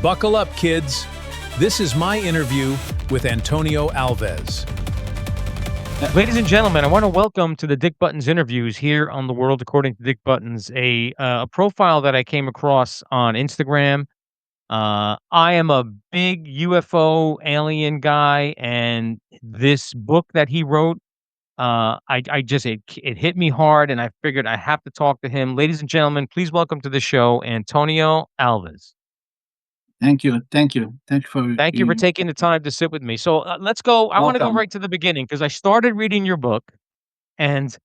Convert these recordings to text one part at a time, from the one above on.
Buckle up, kids. This is my interview with Antonio Alves. Ladies and gentlemen, I want to welcome to the Dick Buttons interviews here on The World According to Dick Buttons, a profile that I came across on Instagram. I am a big UFO alien guy, and this book that he wrote, it hit me hard, and I figured I have to talk to him. Ladies and gentlemen, please welcome to the show Antonio Alves. Thank you. Thank you. Thank you for Thank you for taking the time to sit with me. So let's go. I want to go Welcome. right to the beginning because I started reading your book, and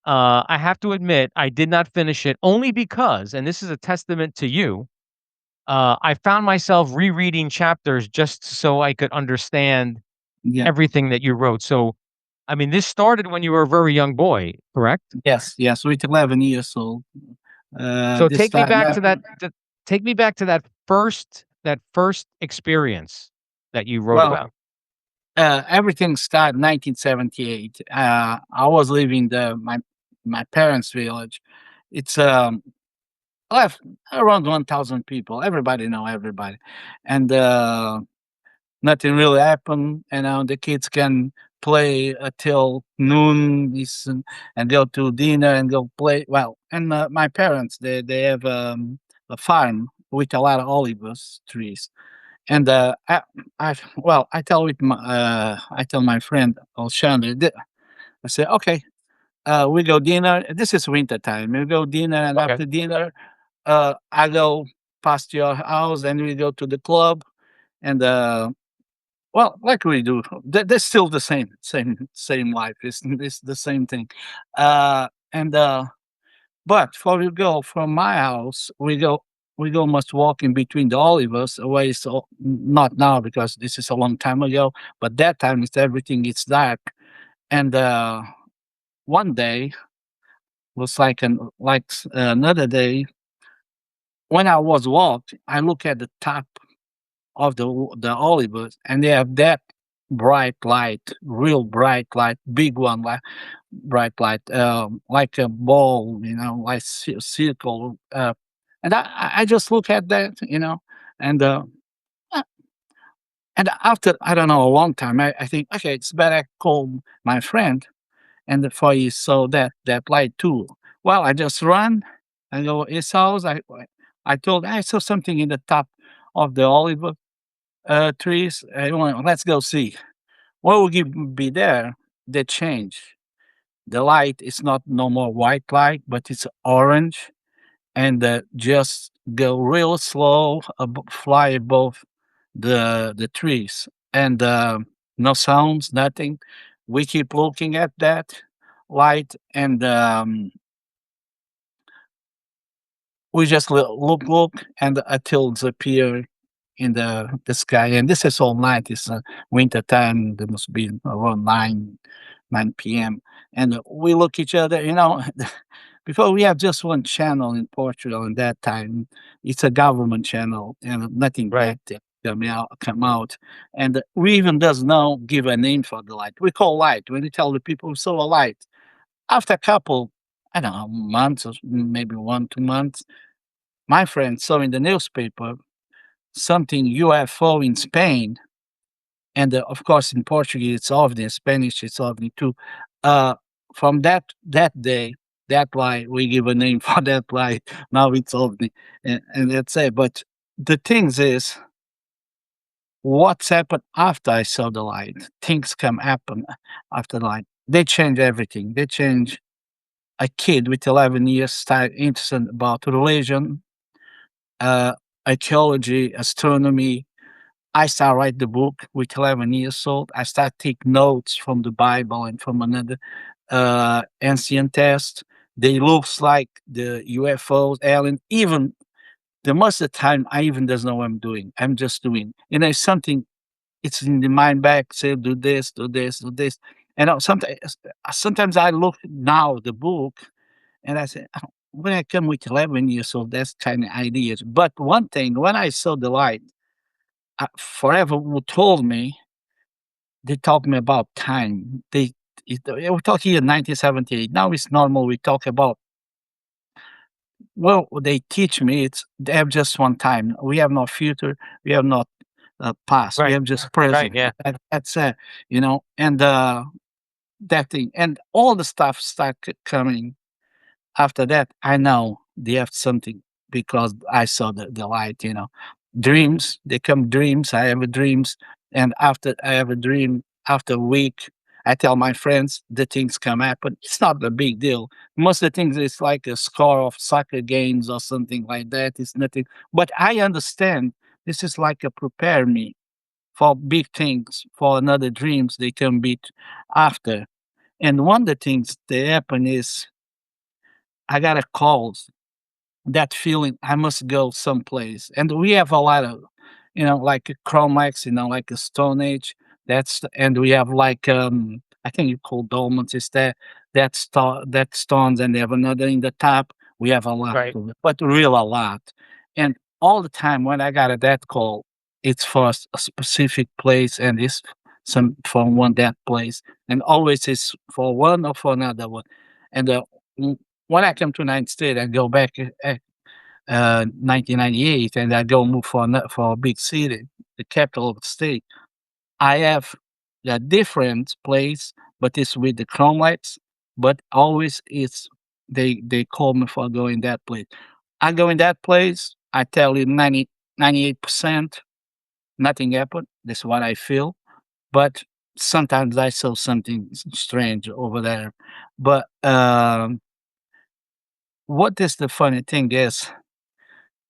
I have to admit I did not finish it only because, and this is a testament to you, I found myself rereading chapters just so I could understand Yeah. everything that you wrote. So, I mean, this started when you were a very young boy, correct? Yes. Yes. With 11 years old. So This take me time, back to take me back to that first experience that you wrote well, about. everything started 1978. I was living my parents' village. It's left around 1,000 people. Everybody know everybody, and nothing really happened. And now the kids can play until noon, and go to dinner and go play. Well, and my parents they have a farm with a lot of olives trees. And I tell my friend Alexander, I say, okay, we go dinner. This is winter time. We go dinner, and Okay. after dinner, I go past your house, and we go to the club, and well, like we do. That's still the same life. It's the same thing. And But for we go from my house, we go must walk in between the olivers away. So not now because this is a long time ago, but that time it's everything it's dark. And one day was another day when I was walked. I look at the top of the olivers, and they have that bright light, real bright light, big one, like bright light, like a ball, like circle. And I just look at that, and uh, and after I don't know a long time, I think okay, it's better I call my friend, and before he saw that light too. Well, I just run. I go his house. I told I saw something in the top of the olive trees. Let's go see. What will be there? They change. The light is not no more white light, but it's orange, and just go real slow, fly above the trees, and no sounds, nothing. We keep looking at that light, and we just look, and until it's appear in the sky. And this is all night. It's winter time. There must be around 9 p.m. And we look each other. Before we have just one channel in Portugal. In that time, it's a government channel, and nothing Right. bad come out. And we even does not give a name for the light. We call light when we tell the people we saw a light. After a couple, I don't know, months or maybe 1 2 months, my friend saw in the newspaper something UFO in Spain, and of course in Portuguese it's ovni, in Spanish it's ovni too. Uh, from that day, that's why we give a name for that light. Now it's ovni, and that's it. But the things is, what's happened after I saw the light? Things come happen after the light. They change everything. They change a kid with 11 years start interested about religion, uh, archaeology, astronomy. I start write the book with 11 years old. I start take notes from the Bible and from another ancient text. They looks like the UFOs, alien. Even the most of the time, I even doesn't know what I'm doing. I'm just doing. It's something. It's in the mind back. Say do this, do this, do this. And sometimes I look now the book, and I say, "Oh, when I come with 11 years old, that's kind of ideas." But one thing, when I saw the light, forever who told me they taught me about time. We talk here 1978. Now it's normal. We talk about, well, they teach me they have just one time. We have no future. We have not past. We Right. have just Right. present. Yeah. That's and that thing and all the stuff start coming. After that, I know they have something because I saw the light, Dreams, they come dreams. I have a dreams. And after I have a dream, after a week, I tell my friends the things come happen. It's not a big deal. Most of the things is like a score of soccer games or something like that. It's nothing. But I understand this is like a prepare me for big things, for another dreams they can beat after. And one of the things that happen is I got a call, that feeling I must go someplace. And we have a lot of, like a Chromax, like a Stone Age. And we have like I think you call dolmens is that stones, and they have another in the top. We have a lot Right. of it, but real a lot. And all the time when I got a that call, it's for a specific place and it's some from one that place. And always is for one or for another one. And when I come to United States, I go back 1998, and I go move for a big city, the capital of the state. I have a different place, but it's with the chrome lights. But always it's they call me for going that place. I go in that place. I tell you 98% nothing happened. That's what I feel. But sometimes I saw something strange over there. But what is the funny thing is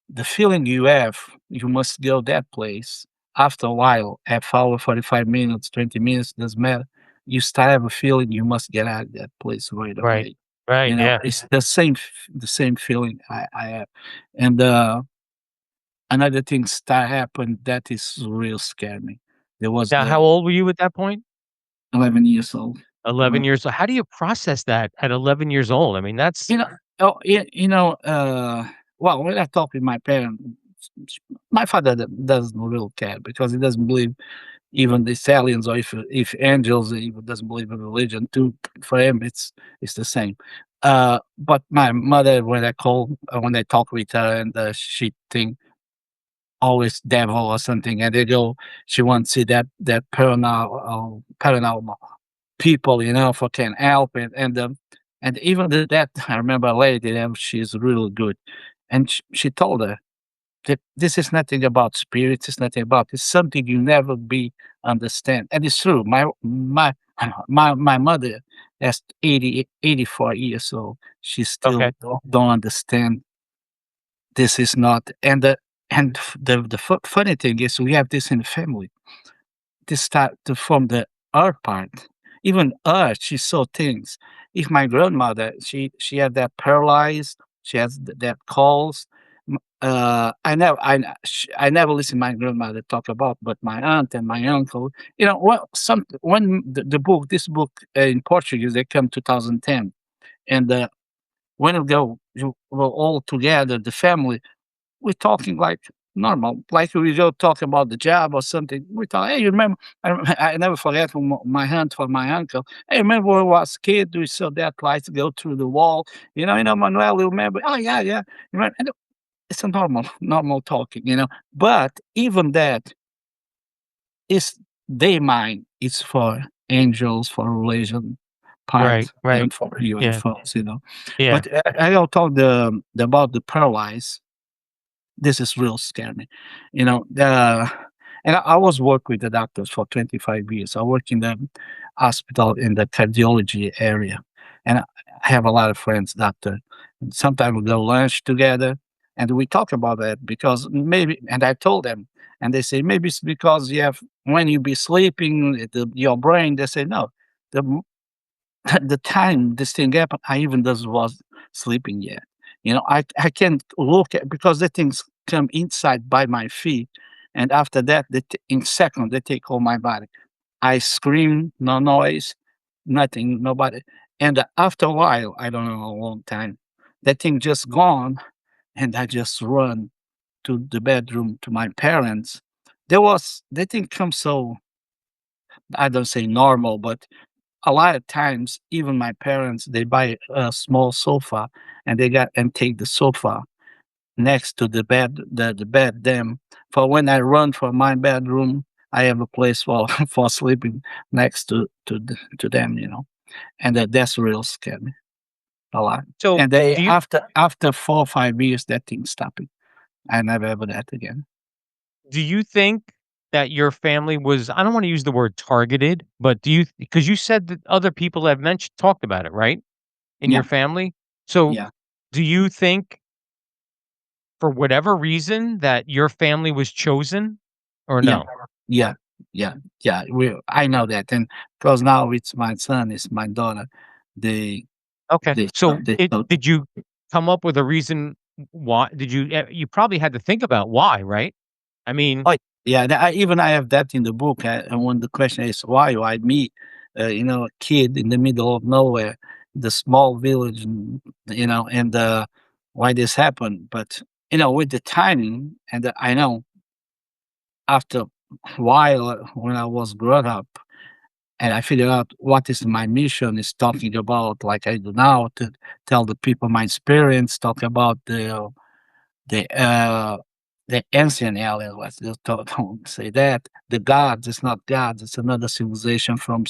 the feeling you have, you must go that place. After a while, half hour, 45 minutes, 20 minutes, doesn't matter. You start have a feeling you must get out of that place right Right. away. Right. Yeah. It's the same feeling I have. And another thing start happen that is real scare me. There was Now, the how old were you at that point? 11 years old. 11 years. So how do you process that at 11 years old? I mean, that's You know, oh, well, when I talk with my parents, my father doesn't really care because he doesn't believe even the aliens or if angels, he even doesn't believe in religion too. For him, it's the same. But my mother, when I talk with her, and she think always devil or something, and they go, she wants to see that paranormal people, for can help it, and even that I remember a lady, she's really good, and she told her that this is nothing about spirits, it's nothing about it's something you never be understand, and it's true. My mother is 84 years old. She still okay. don't understand this is not, and the funny thing is we have this in the family. This start to form the her part. Even her, she saw things. If my grandmother, she had that paralyzed, she has that calls. I never listened my grandmother talk about, but my aunt and my uncle. Well, when this book in Portuguese, they come 2010, and when we go, we're all together, the family, we're talking like normal, like we go talk about the job or something. We talk, hey, you remember? I never forget from my aunt, for my uncle. Hey, remember when I was a kid, we saw that lights go through the wall. Manuel, you remember? Oh yeah, yeah. You remember? And it's a normal talking. But even that is their mind. It's for angels, for religion Right. part, Right. and for Yeah. UFOs. Yeah. But I'll talk about the paralyzed. This is real scary. And I was work with the doctors for 25 years. I work in the hospital in the cardiology area, and I have a lot of friends doctor. And sometimes we go lunch together, and we talk about that because maybe. And I told them, and they say maybe it's because you have when you be sleeping, your brain. They say no, the the time this thing happened, I even does was sleeping yet. I can't look at because the things come inside by my feet, and after that, in second they take all my body. I scream, no noise, nothing, nobody. And after a while, I don't know, a long time, that thing just gone, and I just run to the bedroom to my parents. That thing come so I don't say normal, but a lot of times, even my parents, they buy a small sofa and they got and take the sofa next to the bed, the bed. Them for when I run from my bedroom, I have a place for for sleeping next to them, and that's real scary a lot. So, And they do you after 4 or 5 years, that thing stopped. I never ever that again. think that your family was, I don't wanna use the word targeted, but do you, because you said that other people have mentioned talked about it, right? In Yeah, your family? So, yeah, do you think for whatever reason that your family was chosen or yeah, no? yeah, yeah, yeah. I know that, and because now it's my son, it's my daughter. They Okay. So, they it did you come up with a reason why did you you probably had to think about why, right? I mean, Oh, yeah, I have that in the book, and when the question is why me, a kid in the middle of nowhere, the small village, and why this happened. But with the timing, and I know after a while, when I was grown up, and I figured out what is my mission is talking about, like I do now, to tell the people my experience, talk about the uh the ancient aliens, let's just don't say that. The gods, it's not gods, it's another civilization from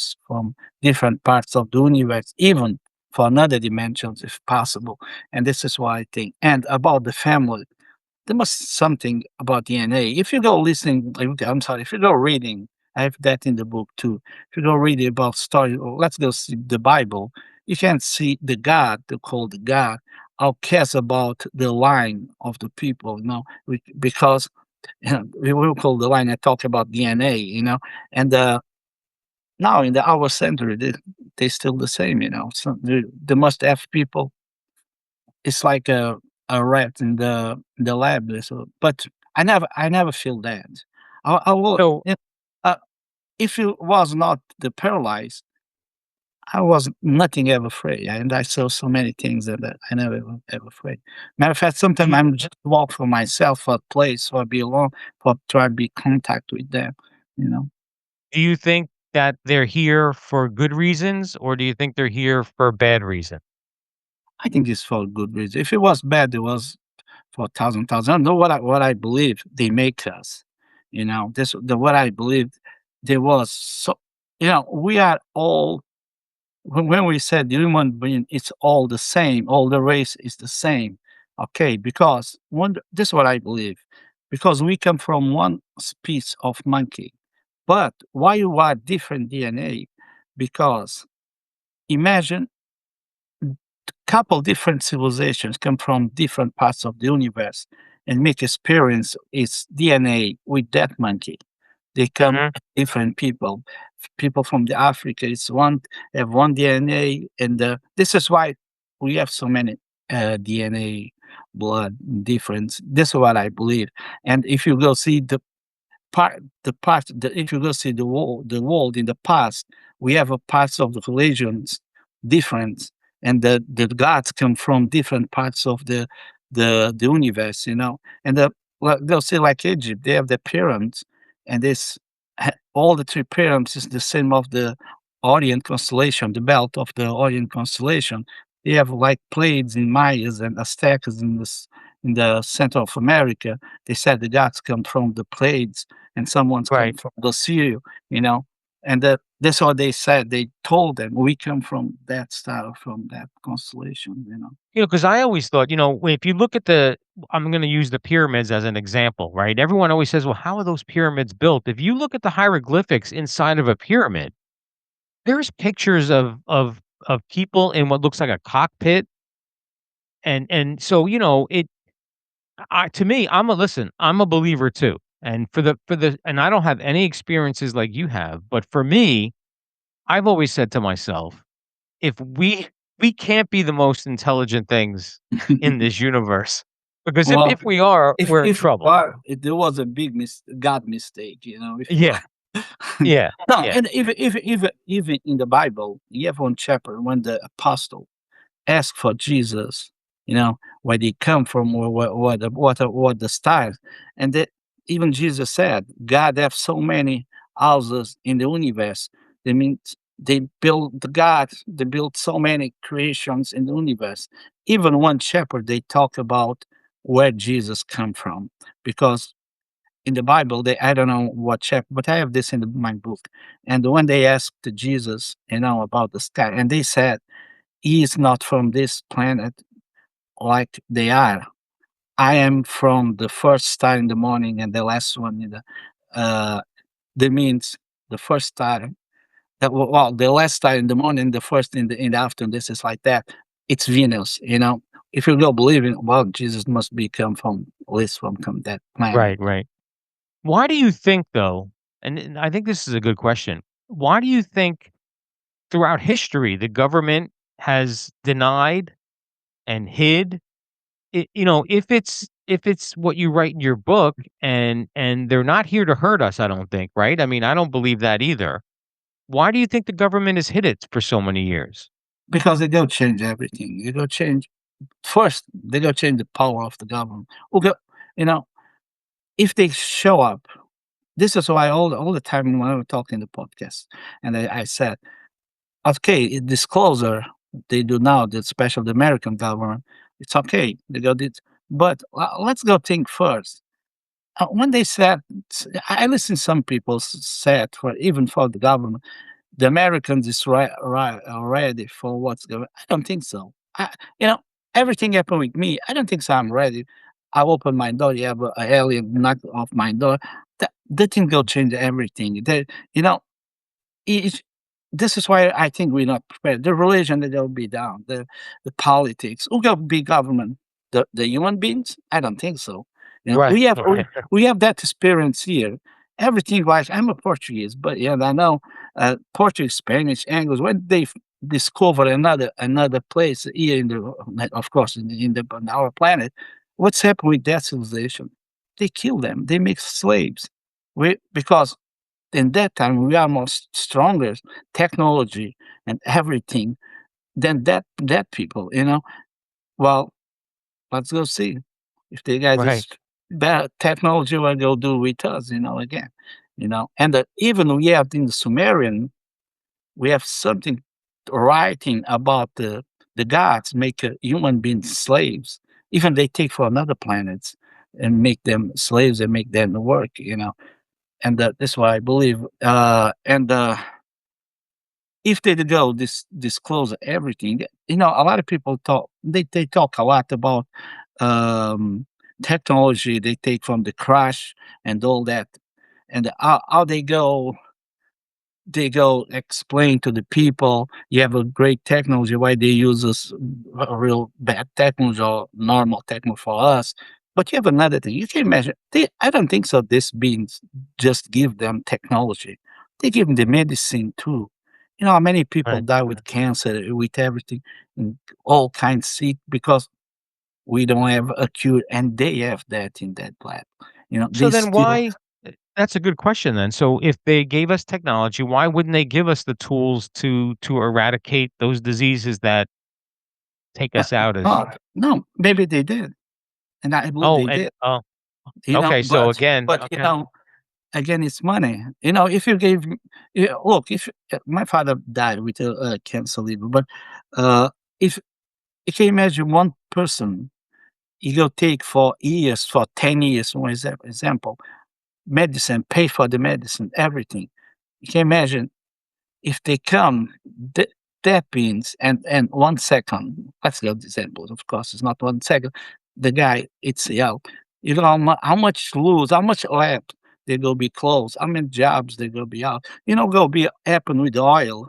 different parts of the universe, even for another dimensions if possible. And this is why I think. And about the family, there must something about DNA. If you go listening, I'm sorry, if you go reading, I have that in the book too. If you go reading about story, or let's go see the Bible, you can see the God, they call the God, how cares about the line of the people, because we will call the line. I talk about DNA, and now in our century, they still the same, So they must have people, it's like a rat in the lab. So, but I never feel that. I will. so If it was not the paralyzed, I was nothing ever afraid, and I saw so many things that I never ever afraid. Matter of fact, do sometimes you, I'm just walk for myself for a place or be alone for try to be contact with them. You know, do you think that they're here for good reasons or do you think they're here for bad reason? I think it's for a good reason. If it was bad, it was for thousand. I know what I believe they make us. This the what I believed there was so. We are all when we said human being, it's all the same. All the race is the same. Okay, because this is what I believe. Because we come from one species of monkey, but why you are different DNA? Because imagine couple different civilizations come from different parts of the universe and make experience its DNA with that monkey. They come Mhm. different people. People from the Africa, it's one have one DNA, and this is why we have so many DNA blood difference. This is what I believe. And if you go see if you go see the world in the past, we have a parts of the religions different, and the gods come from different parts of the universe, and they'll say like Egypt, they have the pyramids, and this all the three pyramids is the same of the Orient constellation, the belt of the Orient constellation. They have like Pleiades in Mayas and Aztecas in the center of America. They said the gods come from the Pleiades and someone's come Right. from the Syria, you know, and that's what they said. They told them we come from that star, from that constellation. Because I always thought, if you look at I'm going to use the pyramids as an example, right? Everyone always says, well, how are those pyramids built? If you look at the hieroglyphics inside of a pyramid, there's pictures of people in what looks like a cockpit. And so, to me, I'm a believer too. And and I don't have any experiences like you have, but for me, I've always said to myself, if we can't be the most intelligent things in this universe, because Well, if we are, if we're in if trouble. if there was a big God mistake, if you Yeah, yeah, no, yeah. and even in the Bible, you have one chapter when the apostle ask for Jesus, where they come from, or what the stars, and that even Jesus said, God have so many houses in the universe. They mean they build the gods. They build so many creations in the universe. Even one shepherd, they talk about where Jesus come from, because in the Bible, they I don't know what chapter, but I have this in my book. And when they asked Jesus, about the sky, and they said he is not from this planet like they are. I am from the first star in the morning and the last one in the. Uh, that means the first star. Well, the last star in the morning, the first in the afternoon. This is like that. It's Venus. If you go believing, well, Jesus must be come from at least from that planet. Right, right. Why do you think though, and I think this is a good question. Why do you think throughout history the government has denied and hid if it's what you write in your book and they're not here to hurt us, I don't think, right? I mean, I don't believe that either. Why do you think the government has hid it for so many years? Because they go change everything. They go change first. They go change the power of the government. Okay, you know, if they show up, this is why all the time when I was talking the podcast, and I said, okay, disclosure they do now, the special the American government, it's okay. They go this, but let's go think first. When they said, I listen some people said for even for the government the Americans is ready for what's going. I don't think so. You know, everything happened with me. I don't think so. I'm ready. I open my door. You have a alien knock off my door. That thing will change everything. You know, it, this is why I think we're not prepared. The religion that will be down. The politics. Who will be government? The human beings? I don't think so. Right, We have right. we have that experience here. Everything like I'm a Portuguese, but yeah, I know Portuguese, Spanish, English. When they discover another place here in the, of course, on our planet, what's happened with that civilization? They kill them. They make slaves. Because in that time we are more stronger technology and everything than that people. Well, let's go see if the guys is Right. bad technology what they'll do with us, again. And even we have in the Sumerian, we have something writing about the gods make human beings slaves. Even they take for another planets and make them slaves and make them work. And that's why I believe. And if they go disclose everything, a lot of people talk. They talk a lot about um, technology they take from the crash and all that, and how they go explain to the people you have a great technology, why they use this a real bad technology or normal technology for us. But you have another thing. You can imagine. I don't think so. This beings just give them technology. They give them the medicine too. You know how many people Right. die with cancer, with everything, and all kinds sick because we don't have a cure, and they have that in that lab. So They then still. that's a good question then. So if they gave us technology, why wouldn't they give us the tools to eradicate those diseases that take us out as No, maybe they did, and I believe Oh, they and did. okay, so But again, but okay. again, it's money. If you gave, look, if my father died with a cancer liver, but uh, if you can imagine one person, you go take for years, for 10 years, for example, medicine, pay for the medicine, everything. You can imagine if they come, that means, and 1 second, let's go example, of course, it's not 1 second, the guy, it's out. How much lose, how much left they will be closed, how many jobs they will be out. Go be happen with oil.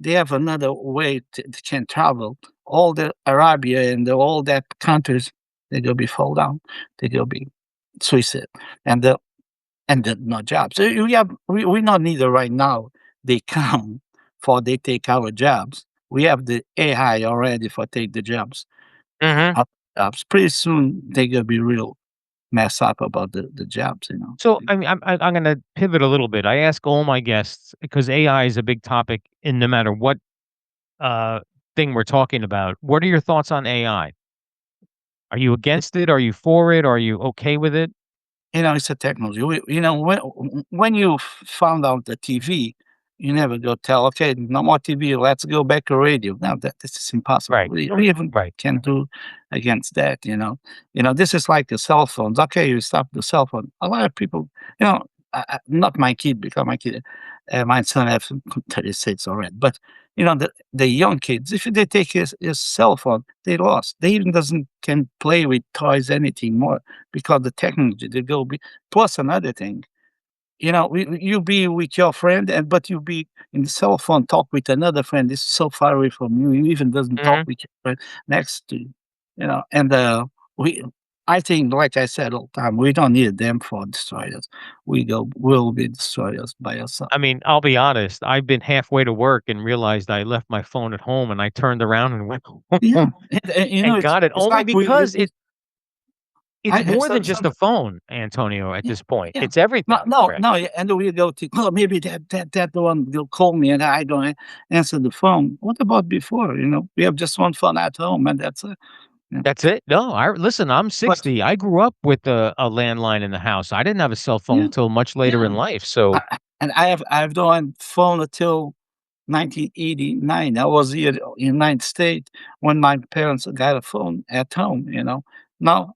They have another way to can travel. All the Arabia and all that countries, they will be fall down. They will be suicide. And no jobs. So we not need it right now. They come for they take our jobs. We have the AI already for take the jobs. Mhm. Our jobs. Pretty soon they gonna be real mess up about the jobs. So, I mean, I'm gonna pivot a little bit. I ask all my guests because AI is a big topic in no matter what, uh, thing we're talking about. What are your thoughts on AI? Are you against it? Are you for it? Are you okay with it? It's a technology. When you found out the TV, you never go tell, okay, no more TV, let's go back to radio. No, this is impossible. Right, We even right. can do against that. This is like the cell phones. Okay, you stop the cell phone. A lot of people, not my kid, because my son has 36 already, but the young kids, if they take his cell phone, they lost. They even doesn't can play with toys anything more because the technology they go be plus another thing. You be with your friend, and but you be in the cell phone talk with another friend. This is so far away from you. You even doesn't talk Mhm. with your friend next to you. And we. I think, like I said all the time, we don't need them for destroyers. We'll be destroyers by ourselves. I mean, I'll be honest, I've been halfway to work and realized I left my phone at home, and I turned around and went Yeah, home and, and it's got it it's only like we. because it's I more than just a phone, Antonio, at Yeah, this point. yeah. It's No, everything, no, right? no, yeah, and we go to, "Oh, maybe that the one will call me and I don't answer the phone." What about before, We have just one phone at home and that's it. Yeah. That's it. No, I listen, I'm But 60. I grew up with a landline in the house. I didn't have a cell phone yeah, till much later yeah. in life, so And I have the one phone until 1989. I was here in United States when my parents got a phone at home. Now,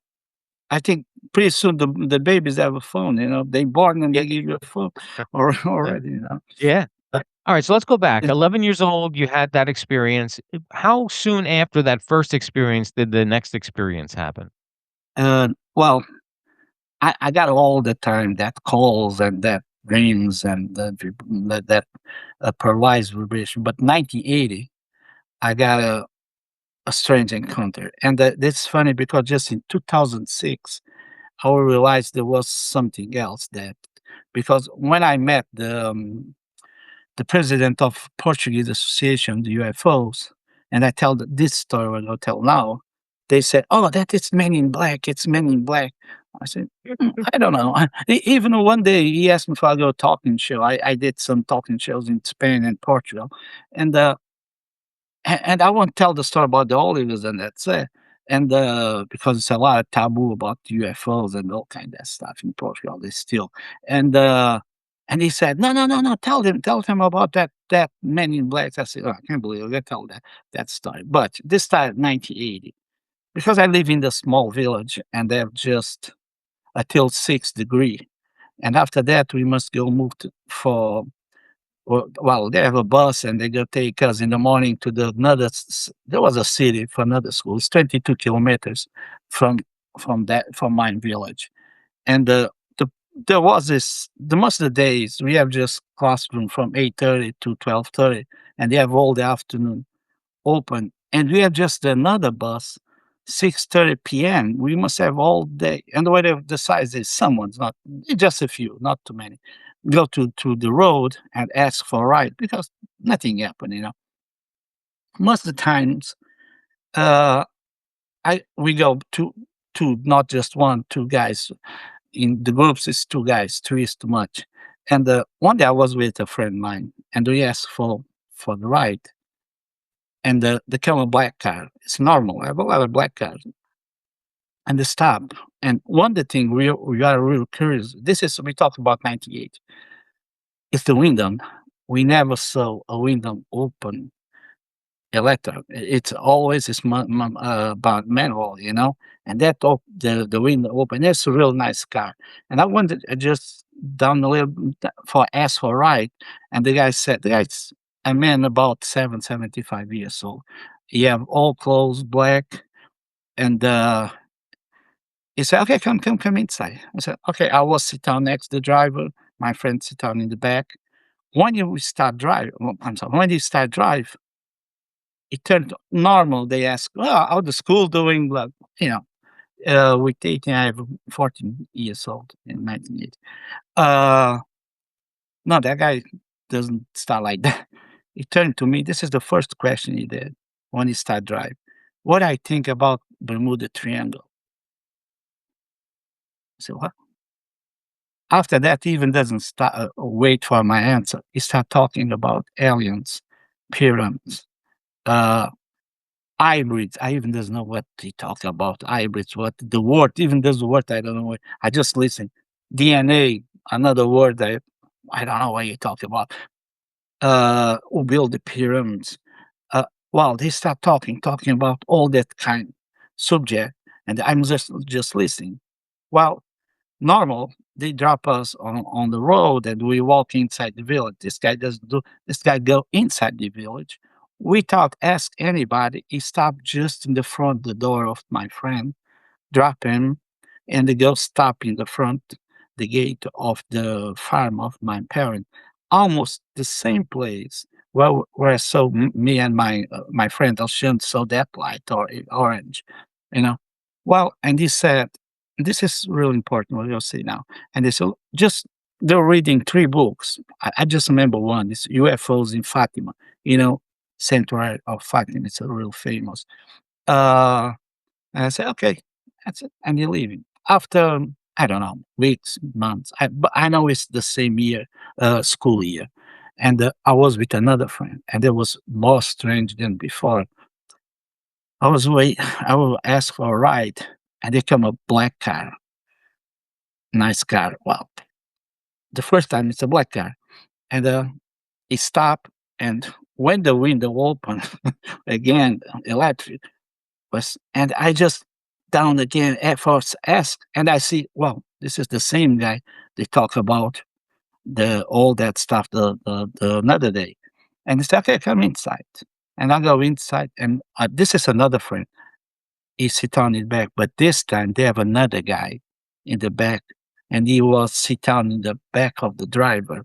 I think pretty soon the babies have a phone, They born and yeah. they give you a phone already. Yeah. But Alright, so let's go back. 11 years old, you had that experience. How soon after that first experience did the next experience happen? well, I got all the time that calls and that dreams and that paralyzed vibration. But 1980, I got a strange encounter, and that's funny because just in 2006, I realized there was something else that because when I met the president of Portuguese Association, the UFOs, and I tell this story what I tell now, they said, "Oh, that is Men in Black. It's Men in Black." I said, I don't know." Even one day he asked me if I go talking show. I did some talking shows in Spain and Portugal, and and I won't tell the story about the Olivers and that's it. And because it's a lot of taboo about UFOs and all kind of stuff in Portugal, they still. And and he said, "No, no, no, no, tell them about that Man in Black." I said, "Oh, I can't believe I tell that story." But this time, 1980, because I live in the small village and they have just until 6 degree, and after that we must go move well, they have a bus and they go take us in the morning to there was a city for another school. It's 22 kilometers from from my village. And the there was the most of the days we have just classroom from 8:30 to 12:30, and they have all the afternoon open. And we have just another bus, 6:30 p.m. We must have all day. And whatever the size is, someone's not just a few, not too many. Go to the road and ask for a ride because nothing happened. Most of the times, uh, I we go to not just one, two guys. In the groups, it's two guys, three is too much. And one day I was with a friend of mine, and we asked for the ride, and the came a black car. It's normal. I have a lot of black cars, and they stop. And one of the thing we are real curious. This is we talked about 98. It's the window. We never saw a window open electric. It's always it's about manual. And that the window open. It's a real nice car. And I wanted just down a little for ask for a ride, and the guy's a man about 75 years old. He have all clothes black, and he said, "Okay, come inside." I said, "Okay." I will sit down next to the driver. My friend sit down in the back. When you start drive, I'm sorry. When you start drive, it turned normal. They ask, "Oh, how the school doing?" Blah, you know. With 18, I have 14 years old in 1980. Uh, no, that guy doesn't start like that. He turned to me. This is the first question he did when he started drive. What I think about Bermuda Triangle? I said, what? After that, he even doesn't start wait for my answer. He start talking about aliens, pyramids, uh, hybrids. I even doesn't know what he talked about. Hybrids, what the word, even this word, I don't know. I just listen. DNA, another word that I don't know what you talk about. Who built the pyramids? Uh, well, they start talking about all that kind subject, and I'm just listening. Well, normal, they drop us on the road and we walk inside the village. This guy doesn't do. This guy go inside the village. Without ask anybody, he stopped just in the front the door of my friend, drop him, and they go stop in the front the gate of the farm of my parent, almost the same place where I saw me and my friend Alshan saw that light or orange, you know. Well, and he said, this is really important what you'll see now. And they said, just they're reading three books. I just remember one. It's UFOs in Fatima, you know, Sanctuary of Fatima. It's a real famous. Uh, and I said, okay, that's it. And you're leaving. After, I don't know, weeks, months, but I know it's the same year, school year. And I was with another friend, and it was more strange than before. I will ask for a ride, and they come a black car, nice car. Well, the first time it's a black car, and it stopped, and when the window opened, again, electric, was and I just down again at first ask and I see, well, this is the same guy they talk about the all that stuff the another day. And they say, okay, come inside. And I go inside and this is another friend. He sit on his back, but this time they have another guy in the back and he was sit down in the back of the driver.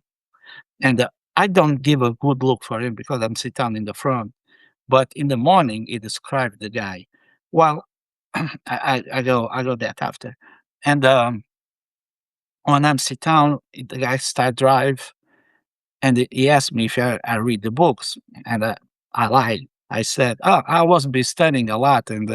And I don't give a good look for him because I'm sit down in the front. But in the morning, he described the guy. Well, I go that after, and when I'm sit down, the guy start drive, and he asked me if I read the books, and I lied. I said, "Oh, I was be studying a lot, and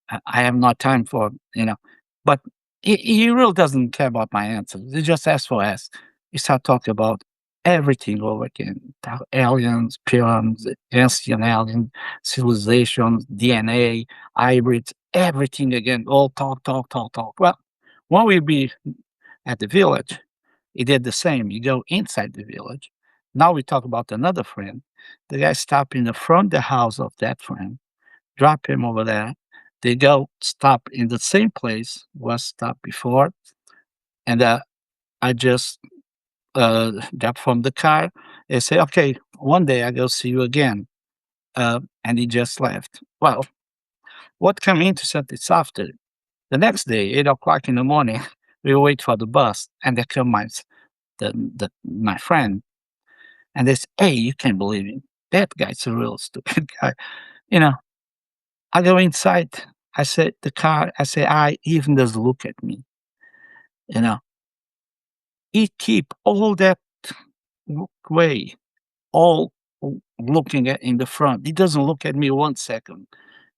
I have no time for you know." But he really doesn't care about my answers. He just asks for ask. He start talking about everything over again: aliens, pyramids, ancient alien civilizations, DNA, hybrids, everything again. All talk, talk, talk, talk. Well, when we be at the village, he did the same. You go inside the village. Now we talk about another friend. The guy stopped in the front of the house of that friend, drop him over there. They go stop in the same place was stopped before, and I just got from the car. They say, "Okay, one day I go see you again," and he just left. Well, what came interesting is after the next day, 8 o'clock in the morning, we wait for the bus, and there come my friend, and they say, "Hey, you can't believe it. That guy's a real stupid guy." You know, I go inside. I said, the car, I say, I even doesn't look at me. You know, he keep all that way, all looking at in the front. He doesn't look at me 1 second.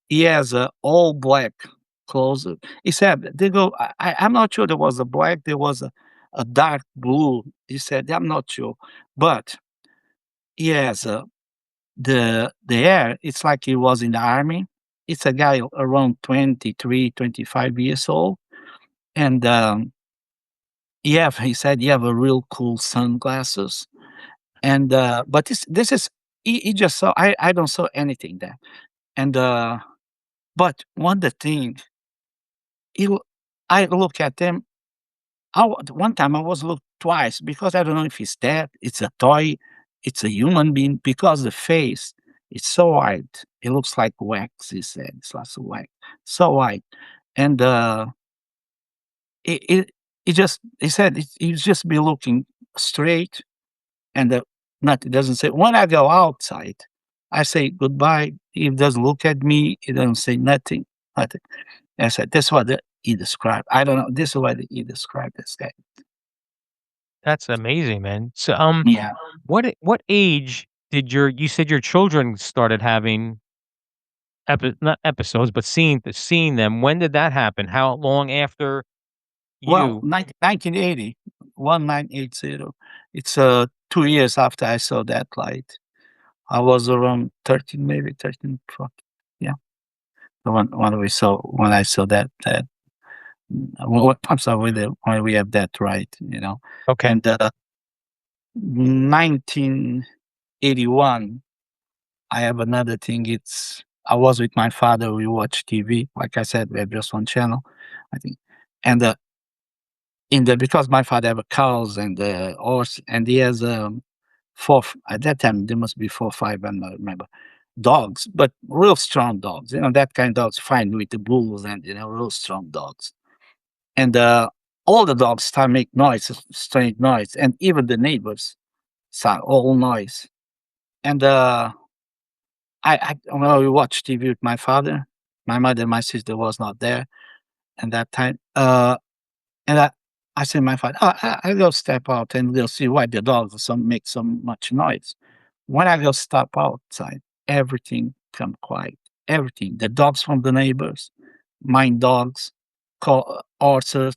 He has a all black clothes. He said, they go, I'm not sure there was a black, there was a dark blue. He said, I'm not sure. But he has the hair, it's like he was in the army. It's a guy around 23, 25 years old. And yeah, he said you have a real cool sunglasses. And but this is he just saw I don't saw anything there. And but one the thing he, I look at them. One time I was looked twice because I don't know if it's dead, it's a toy, it's a human being because the face is so white. It looks like wax. He said it's like so white, so white, and it, it it just he said it just be looking straight and not it doesn't say when I go outside, I say goodbye. He doesn't look at me. He doesn't say nothing. Nothing. I said that's what he described. I don't know. This is what he described this guy. That's amazing, man. So, Yeah. what age did you said your children started having not episodes, but seeing them? When did that happen? How long after Well, you? 1980, 1980. It's 2 years after I saw that light. I was around 13, maybe 13, 14. Yeah. The one when I saw that. I'm sorry, we have that right, Okay. and 1981. I have another thing. I was with my father. We watch TV. Like I said, we have just one channel, I think. And in the because my father have cows and horse, and he has at that time there must be 4, 5, I don't remember, dogs, but real strong dogs. That kind of dogs find with the bulls and real strong dogs. And all the dogs start make noise, strange noise, and even the neighbors start all noise. And well, we watched TV with my father. My mother, my sister was not there at that time. And I said, my father, I go step out and we'll see why the dogs make so much noise. When I go step outside, everything come quiet. Everything. The dogs from the neighbors, mine dogs, horses,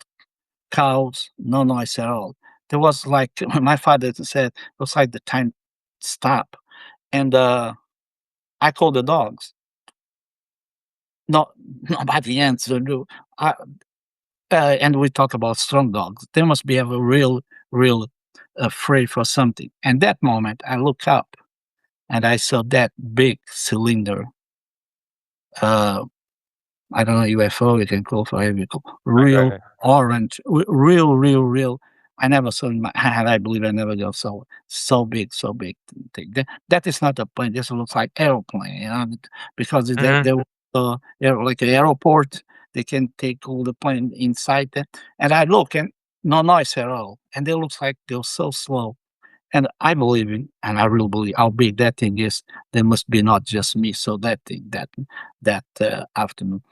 cows, no noise at all. There was like my father said, it was like the time stop. And I called the dogs. No, nobody answered. I, and we talk about strong dogs. They must be have a real afraid for something. And that moment, I look up and I saw that big cylinder. Uh, I don't know, UFO, you can call for every Right, right, real right. orange, real. I never saw in my hand. I believe I never saw so big, so big thing. That is not a plane. This looks like aeroplane, because Mhm. they like an airport. They can take all the plane inside that. And I look and no noise at all. And they looks like they're so slow. And I believe in, and I really believe how big that thing is. There must be not just me. So that thing, that afternoon.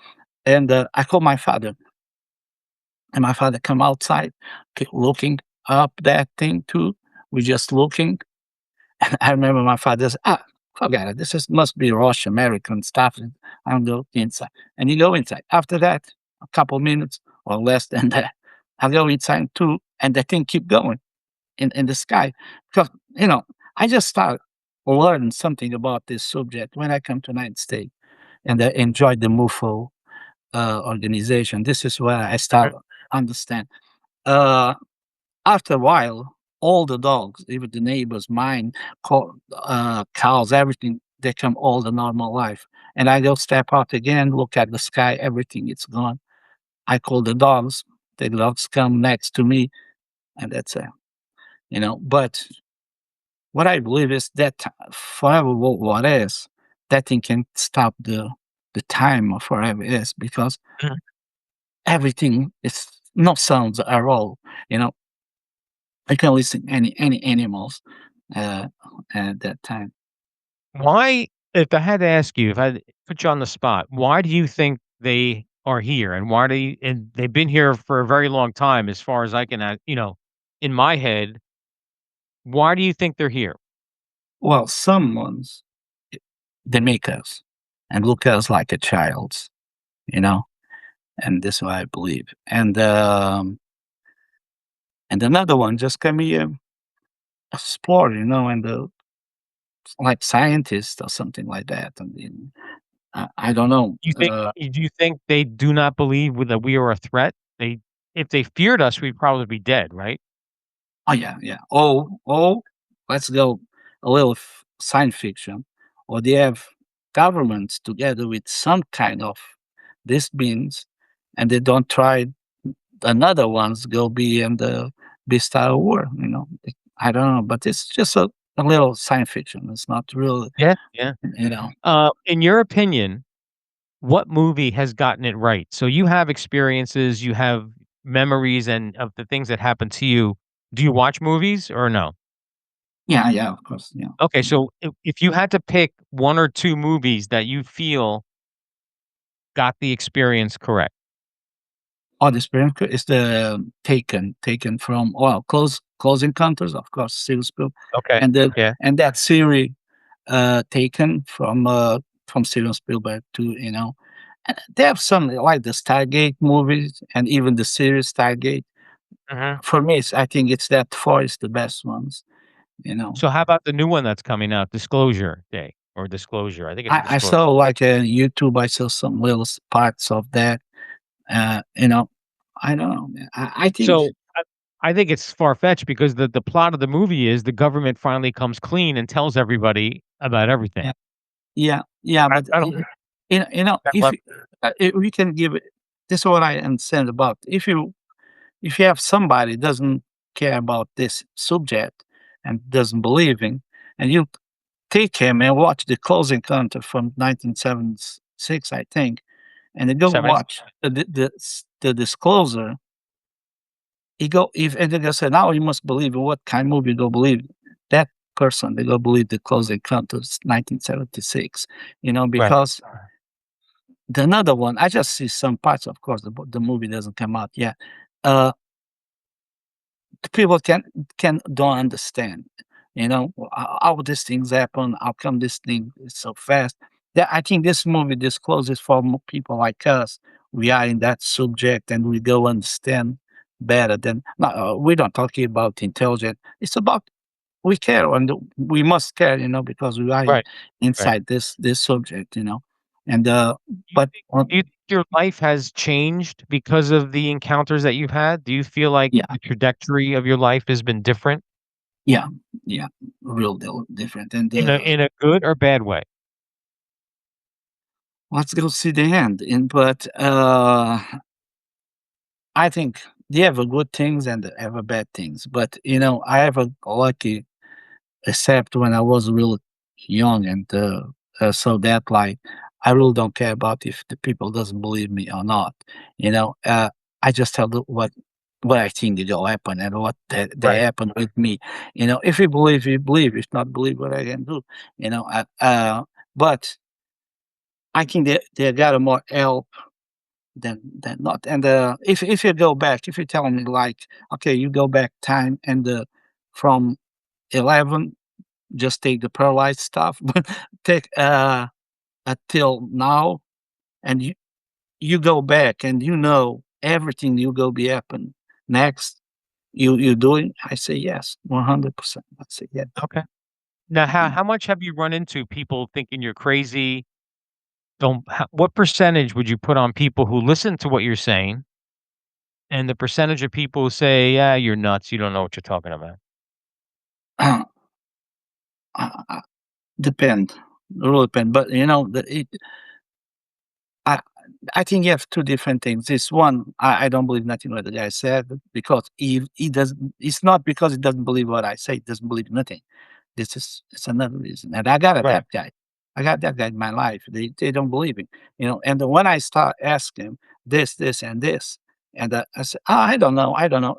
And I called my father, and my father come outside, keep looking up that thing too. We just looking. I remember my father said, forget it. This must be Russian American stuff. And I go inside. And you go inside. After that, a couple minutes or less than that, I go inside too, and the thing keep going in the sky. Because, I just start learning something about this subject when I come to United States and I enjoy the MUFO organization. This is where I Mhm. start understand. Uh, After a while, all the dogs, even the neighbors, mine, cows, everything, they come all the normal life. And I go step out again, look at the sky, everything is gone. I call the dogs. The dogs come next to me, and that's it. But what I believe is that forever what is, that thing can stop the time of forever is because Mhm. everything is no sounds at all. You know, I can listen any animals uh, at that time. Why if I had to ask you, if I had to put you on the spot, why do you think they are here, and why do you and they've been here for a very long time as far as I can, in my head, why do you think they're here? Well, some ones they make us and look at us like a child, you know, and this is what I believe. And another one just can be explore, and like scientist or something like that. I mean, I don't know. Do you think they do not believe that we are a threat? If they feared us, we'd probably be dead, right? Oh yeah, yeah. Oh, let's go a little science fiction. Or they have governments together with some kind of these beings, and they don't try another ones go be in the be style war. I don't know, but it's just a little science fiction. It's not real. Yeah, yeah. You know. In your opinion, what movie has gotten it right? So you have experiences, you have memories and of the things that happened to you. Do you watch movies or no? Yeah, yeah, of course, yeah. Okay, so if you had to pick 1 or 2 movies that you feel got the experience correct. Oh, the experience is the taken from close encounters, of course, Steven Spielberg, Okay. and the Yeah. and that series taken from Steven Spielberg too. And they have some like the Stargate movies and even the series Stargate. Mhm. For me, I think it's that four is the best ones. You know, So how about the new one that's coming out, Disclosure Day or Disclosure? I think it's I Disclosure. saw like a YouTube. I saw some little parts of that. You know, I don't know, man. I think, So I think it's far fetched because the plot of the movie is the government finally comes clean and tells everybody about everything. yeah, yeah, yeah. But I don't that level. if we can give it, this is what I understand about. If you have somebody doesn't care about this subject and doesn't believe in, and you take him and watch the closing encounter from 1976, I think, and then go 70s? watch the disclosure. He go if and they go say now you must believe in what kind of movie you go believe that person they go believe the close encounters 1976, Right. because the another one I just see some parts, of course the movie doesn't come out yet. uh the people can don't understand, how these things happen, how come this thing is so fast. That I think this movie discloses for people like us. We are in that subject and we go understand better than no, we don't talking about intelligent. It's about we care and we must care, because we are Right. Right. inside this subject, and Do you but think do you think your life has changed because of the encounters that you've had? Do you feel like yeah, the trajectory of your life has been different yeah, yeah, real different. And in a good or bad way? let's go see the end. But I think they have a good things and they have a bad things. But I have a lucky, except when I was real young, and so that like I really don't care about if the people doesn't believe me or not. You know, uh, I just tell what I think it will happen and what they Right. happen with me. If you believe, you believe. If not believe, what I can do. You know, but I think they got a more help than not. And if you go back, if you tell me like, okay, you go back time and from 11, just take the paralyzed stuff, but take until now, and you go back and everything you go be happen next. You doing? I say yes, 100%. I say yeah. Okay. Now, Mm. how much have you run into people thinking you're crazy? Don't what percentage would you put on people who listen to what you're saying, and the percentage of people who say, "Yeah, you're nuts. You don't know what you're talking about." Uh, depend, really depend. But I I think you have two different things. This one, I don't believe nothing what the guy said because he doesn't. It's not because he doesn't believe what I say. He doesn't believe nothing. This is it's another reason. And I got Right. that guy. I got that guy in my life. They don't believe him. And then when I start asking him this, and this, and I said, oh, I don't know. I don't know.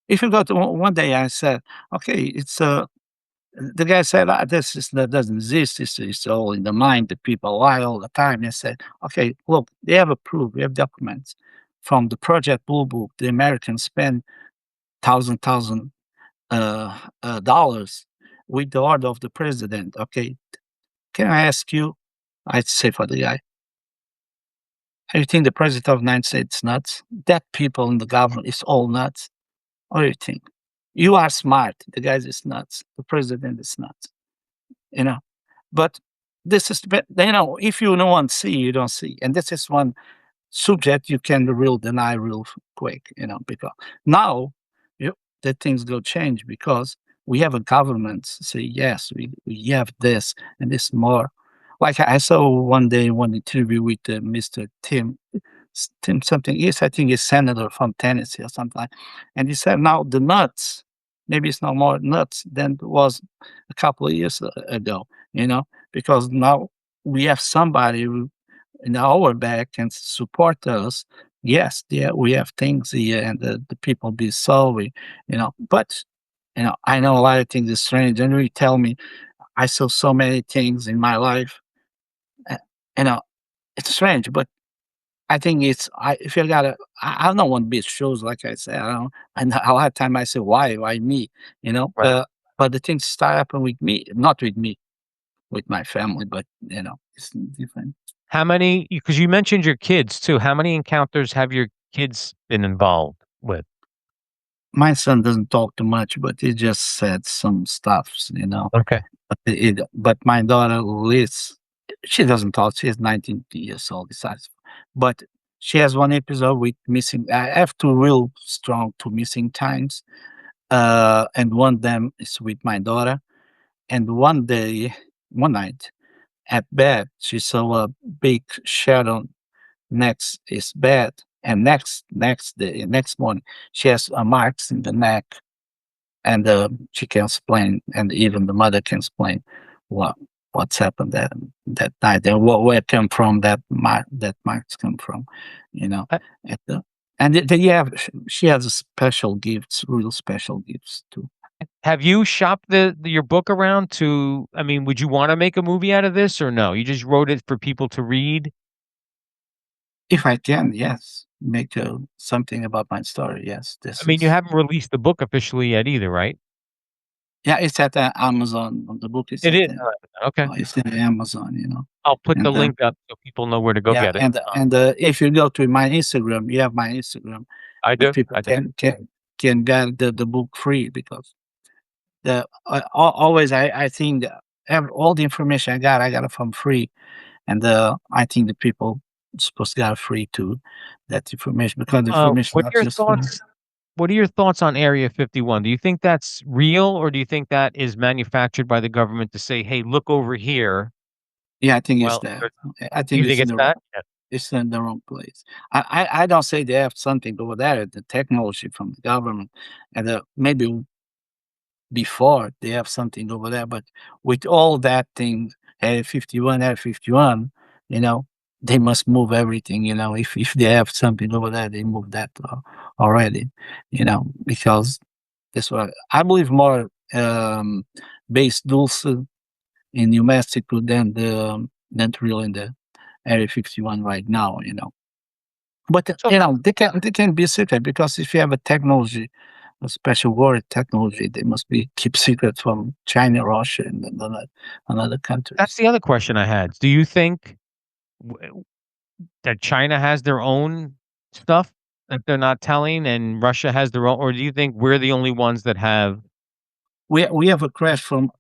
If you go to one day, I said, okay, it's the guy said, that doesn't exist. It's all in the mind. The people lie all the time. I said, okay, look, they have a proof. We have documents from the Project Blue Book. The Americans spend thousand dollars with the order of the president. Okay, can I ask you? I'd say for the guy, do you think the president of the United States is nuts? That people in the government is all nuts. What do you think? You are smart. The guy is nuts. The president is nuts. You know, but this is if you don't want to see, you don't see, and this is one subject you can real deny real quick, because now you, the things go change because we have a government say yes, we have this and this more. Like I saw one day one interview with Mr. Tim something. Yes, I think he's senator from Tennessee or something like, and he said now the nuts, maybe it's not more nuts than it was a couple of years ago, because now we have somebody who in our back and support us. Yes, yeah, we have things here, and the people be sorry, But I know a lot of things is strange, and you tell me I saw so many things in my life. uh, You know, it's strange, but I think it's if you gotta, I don't want to be shows like I said. I don't, and a lot of time I say why me, Right. but the things start happening with me, not with me, with my family, but it's different. How many because you mentioned your kids too. How many encounters have your kids been involved with? My son doesn't talk too much, but he just said some stuff, Okay. But my daughter Liz, she doesn't talk. She's 19 years old, besides. But She has one episode with missing. I have two real strong two missing times, and one of them is with my daughter. And one day, one night at bed, she saw a big shadow next his bed, and next morning, she has marks in the neck, and she can explain, and even the mother can explain what what's happened that night and where come from that marks come from, you know. Uh, At the, and yeah, she has special gifts, real special gifts too. Have you shopped your book around to? I mean, would you want to make a movie out of this or no? You just wrote it for people to read. If I can, yes, make something about my story. Yes, I this mean, you is. haven't released the book officially yet either, right? Yeah, it's at Amazon. The book is It at is. Okay. it's in Amazon, you know. I'll put the And link up so people know where to go yeah, get it. and if you go to my Instagram, you have my Instagram, I but do. people I do. can get the book free because always I think that all the information I got it from free, and I think the people supposed to get it free too, that information because the information What not are your just for. thoughts? What are your thoughts on Area 51? Do you think that's real, or do you think that is manufactured by the government to say, "Hey, look over here"? Yeah, I think it's Well, that. I think you think it's that? Yeah. it's in the wrong place. I don't say they have something over there, the technology from the government, and maybe before they have something over there, but with all that thing, Area 51, you know, they must move everything, you know. If they have something over there, they move that already, you know, because that's what I believe more base Dulce in New Mexico than really in the Area 51 right now, you know. But So you know, they can be secret because if you have a technology, a special war technology, they must be keep secret from China, Russia, and another that's countries. the other question I had. Do you think that China has their own stuff that they're not telling, and Russia has their own, or do you think we're the only ones that have? We have a crash from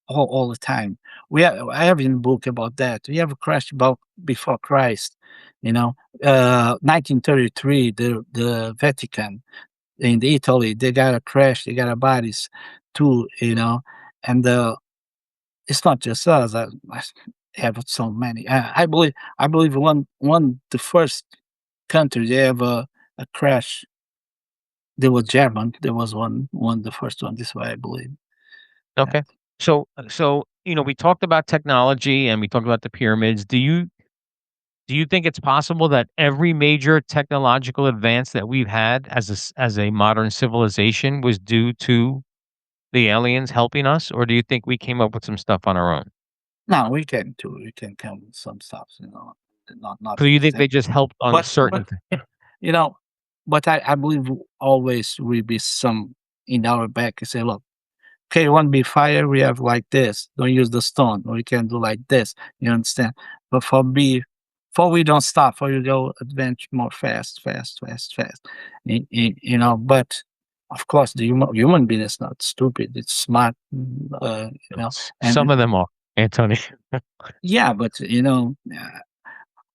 all the time. I have in book about that. We have a crash about before Christ, you know, 1933. The Vatican in Italy, they got a crash. They got a bodies too, you know, and it's not just us. I have so many. I believe one the first country they have a crash. There was German. There was one the first one. This way I believe that. Okay. So, we talked about technology and we talked about the pyramids. Do you think it's possible that every major technological advance that we've had as a modern civilization was due to the aliens helping us, or do you think we came up with some stuff on our own? No, we can too. We can come with some stuff, you know, not So you think they exact. just helped on But certain things? you know, but I believe always will be some in our back and say, look, okay, one be fire, we have like this. Don't use the stone, or you can do like this. You understand? But for we don't stop, for you go adventure more fast, fast, fast, fast. You know, but of course, the human being is not stupid. It's smart, you know, Some and of them are, Antonio. yeah, but you know,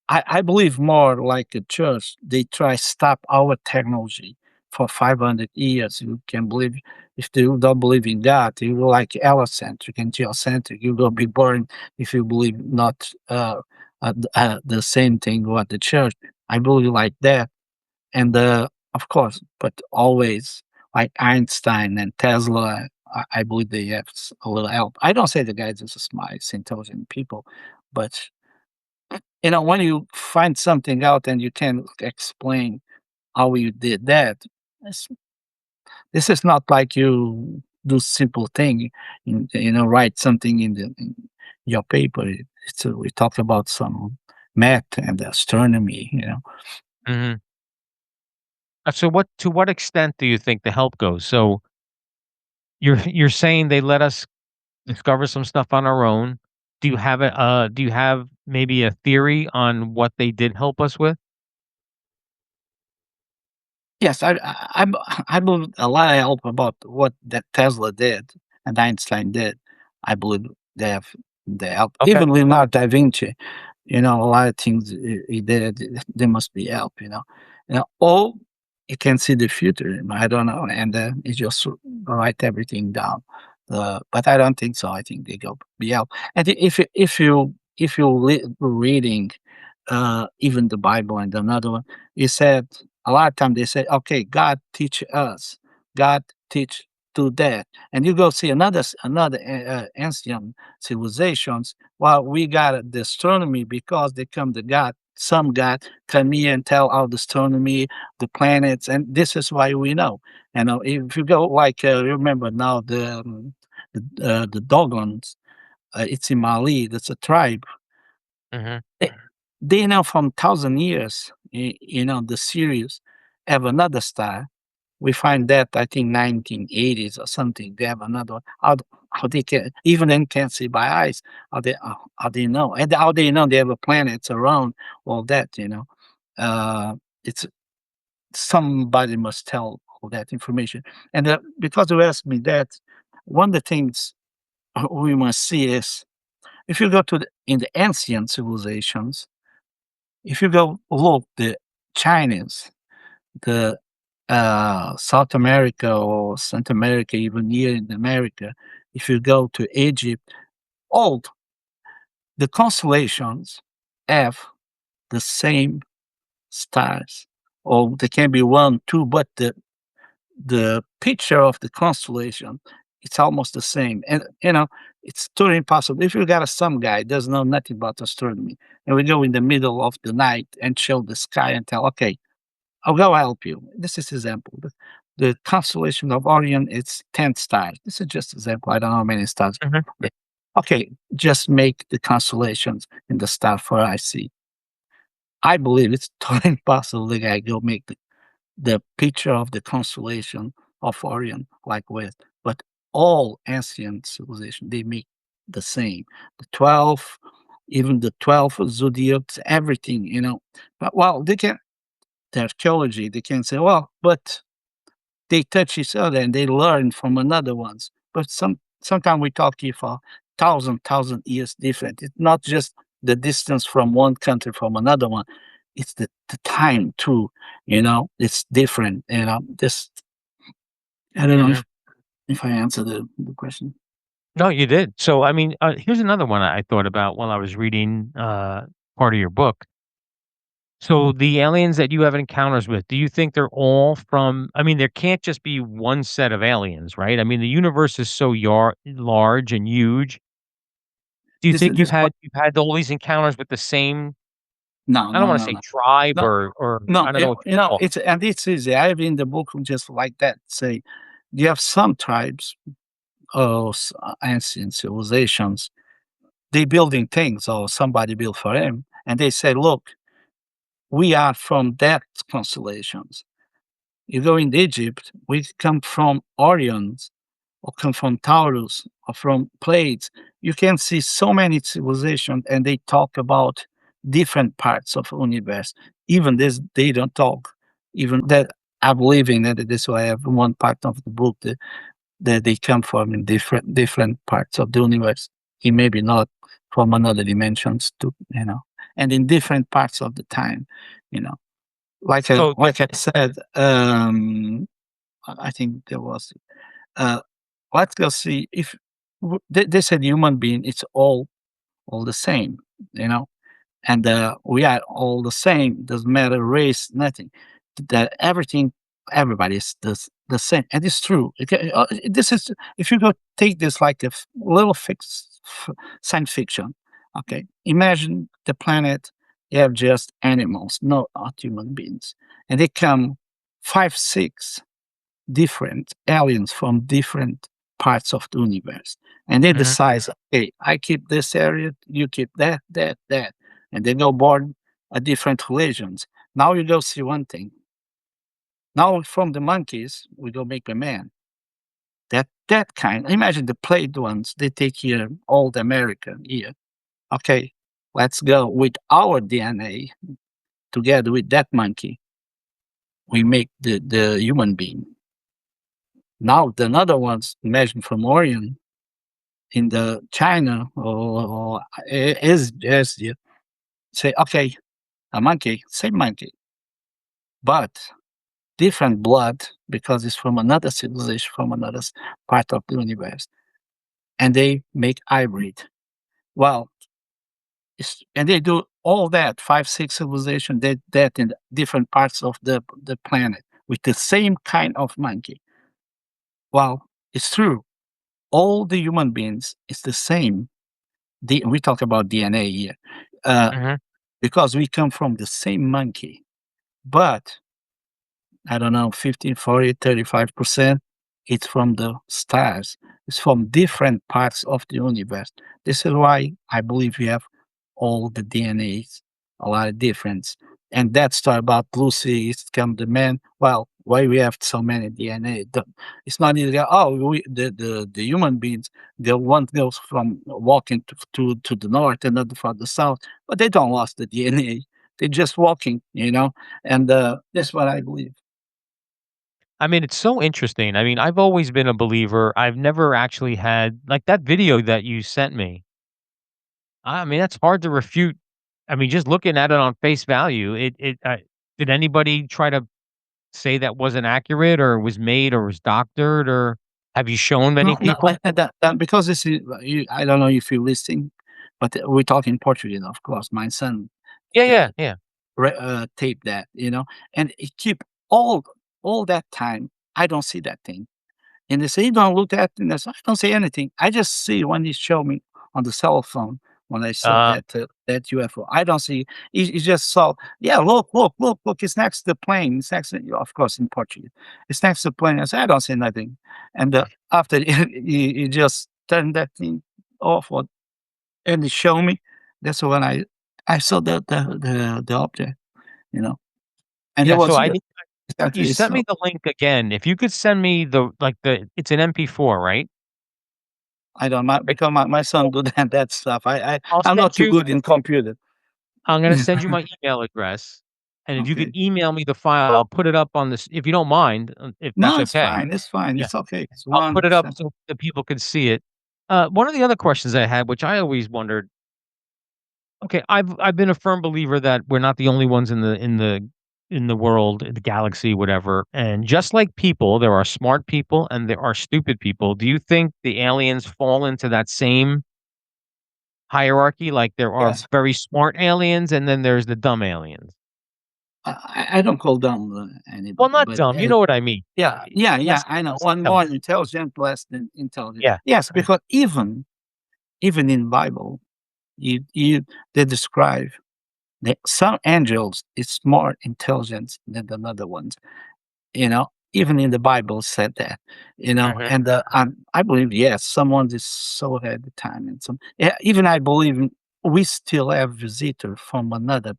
I believe more like a church. They try stop our technology for 500 years. You can believe if you don't believe in God, you go like allocentric and geocentric. You will be boring if you believe not the same thing what the church. I believe like that, and of course, but always like Einstein and Tesla. I believe they have a little help. I don't say the guys are smart, it's intelligent people, but you know, when you find something out and you can explain how you did that, this, this is not like you do simple thing, you know, write something in your paper. We talk about some math and astronomy, you know. Mhm. So to what extent do you think the help goes? So you're saying they let us discover some stuff on our own. Do you have maybe a theory on what they did help us with? Yes, I believe a lot of help about what that Tesla did and Einstein did. I believe they have they help. Okay. Even Leonardo da Vinci. a lot of things there must be help. Or you can see the future. I don't know, and you just write everything down. But I don't think so. I think they go be help. And if you reading even the Bible and another one, he said a lot of time they say, okay, God teach us, God teach to that, and you go see another ancient civilizations. Well, we got the astronomy because they come to God. Some God come here and tell all the astronomy, the planets, and this is why we know. If you go like remember now the Dogons, it's in Mali. That's a tribe. Mhm. They, they know from 1,000 years. The Sirius have another star. We find that I think 1980s or something. They have another one. How they can even then can't see by eyes. How they know, and how they know they have a planets around all that. It's somebody must tell all that information. And because you asked me that, one of the things we must see is if you go in the ancient civilizations, if you go look the Chinese, the South America or Central America, even here in America, if you go to Egypt, all the constellations have the same stars, or there can be one, two, but the picture of the constellation, it's almost the same. And it's totally impossible. If you got some guy doesn't know nothing about astronomy, and we go in the middle of the night and show the sky and tell, okay, I'll go help you. This is example. The constellation of Orion, it's 10 stars. This is just example. I don't know how many stars. Mhm. Yeah. Okay, just make the constellations in the star for I see. I believe it's totally impossible the guy go make the picture of the constellation of Orion like with, but all ancient civilization, they make the same. The 12, even the 12 zodiacs, everything, But well, the archaeology, they can say, well, but they touch each other and they learn from another ones. But sometimes we talk here for thousand years different. It's not just the distance from one country from another one. It's the time too, it's different. This I don't know Mhm. if I answered the question. No, you did. So, I mean, here's another one I thought about while I was reading, part of your book. So the aliens that you have encounters with, do you think they're all from I mean, there can't just be one set of aliens, right? I mean, the universe is so large and huge. Do you This think this what you've had all these encounters with the same no I don't no wanna no say no tribe no or no. I don't know what you call It's easy. I have in the book just like that say you have some tribes of ancient civilizations. They building things or somebody built for him, and they say, "Look, we are from that constellations. You go in Egypt, we come from Orions, or come from Taurus, or from Pleiades. You can see so many civilizations, and they talk about different parts of the universe. Even this, they don't talk. Even that, I believe in that. This why I have one part of the book that they come from in different parts of the universe. He maybe not from another dimensions too, and in different parts of the time, you know. So Like I said, I think there was. Uh, let's go see if they said human being. It's all the same, you know and we are all the same. Doesn't matter race, nothing. That everything, everybody is the same, and it's true. This is if you go take this like a little science fiction. Okay, imagine the planet. You have just animals, not human beings, and they come 5, 6 different aliens from different parts of the universe. And they mhm, decide, okay, I keep this area, you keep that. And they go born a different religions. Now you go see one thing. Now from the monkeys, we go make a man. That kind. Imagine the played ones, they take here old America here. Okay, let's go with our DNA together with that monkey. We make the human being. Now the other ones, imagine from Orion, in the China or Asia, say, okay, a monkey, same monkey, but different blood because it's from another civilization, from another part of the universe, and they make hybrid. Well, and they do all that 5, 6 civilization that in different parts of the planet with the same kind of monkey. Well, it's true. All the human beings is the same. We talk about DNA here, uh, Mhm. because we come from the same monkey, but I don't know, 15, 40, 35%. It's from the stars. It's from different parts of the universe. This is why I believe we have all the DNAs, a lot of difference. And that story about Lucy is come the man. Well, why we have so many DNA? It's not easy. Oh, the human beings, the one goes from walking to the north, another from the south, but they don't lost the DNA. They're just walking, and that's what I believe. I mean, it's so interesting. I mean, I've always been a believer. I've never actually had like that video that you sent me. I mean, that's hard to refute. I mean, just looking at it on face value, did anybody try to say that wasn't accurate or was made or was doctored or have you shown many No, no, people? that because this is I don't know if you're listening, but we talk in Portuguese, of course. My son Yeah, uh, yeah, yeah. taped that, and it keep all that time. I don't see that thing. And they say, "You don't look at," and I say, "I don't see anything. I just see when he showed me on the cell phone when I saw Uh, that UFO. I don't see. He just saw. Yeah, look, look, look, look. It's next to the plane. It's next to, of course, in Portuguese. It's next to the plane. I said, I don't see nothing. And after he just turned that thing off, and he showed me. That's when I saw the object. You know, and it yeah, so was I need you exactly sent so. me the link again. If you could send me it's an MP4, right? I don't mind because my son do that stuff. I'll I'm not send too you good in computer. I'm gonna send you my email address, and if you could Okay. email me the file, I'll put it up on this if you don't mind, if that's No, it's okay. fine. It's fine. Yeah, It's okay. It's I'll put one. it up so that people can see it. One of the other questions I had, which I always wondered, okay, I've been a firm believer that we're not the only ones in the world, in the galaxy, whatever. And just like people, there are smart people and there are stupid people. Do you think the aliens fall into that same hierarchy? Like there are Yes. very smart aliens and then there's the dumb aliens. I don't call down Well, anybody, not but dumb. You know what I mean. yeah, yeah, Less yeah. I know. less One more intelligent. intelligent, less than intelligent. Yeah. Yes, because even in Bible, you they describe that some angels is more intelligent than the other ones. Even in the Bible said that. Mhm. And I believe yes, someone is so ahead of time, and some yeah, even I believe we still have visitor from another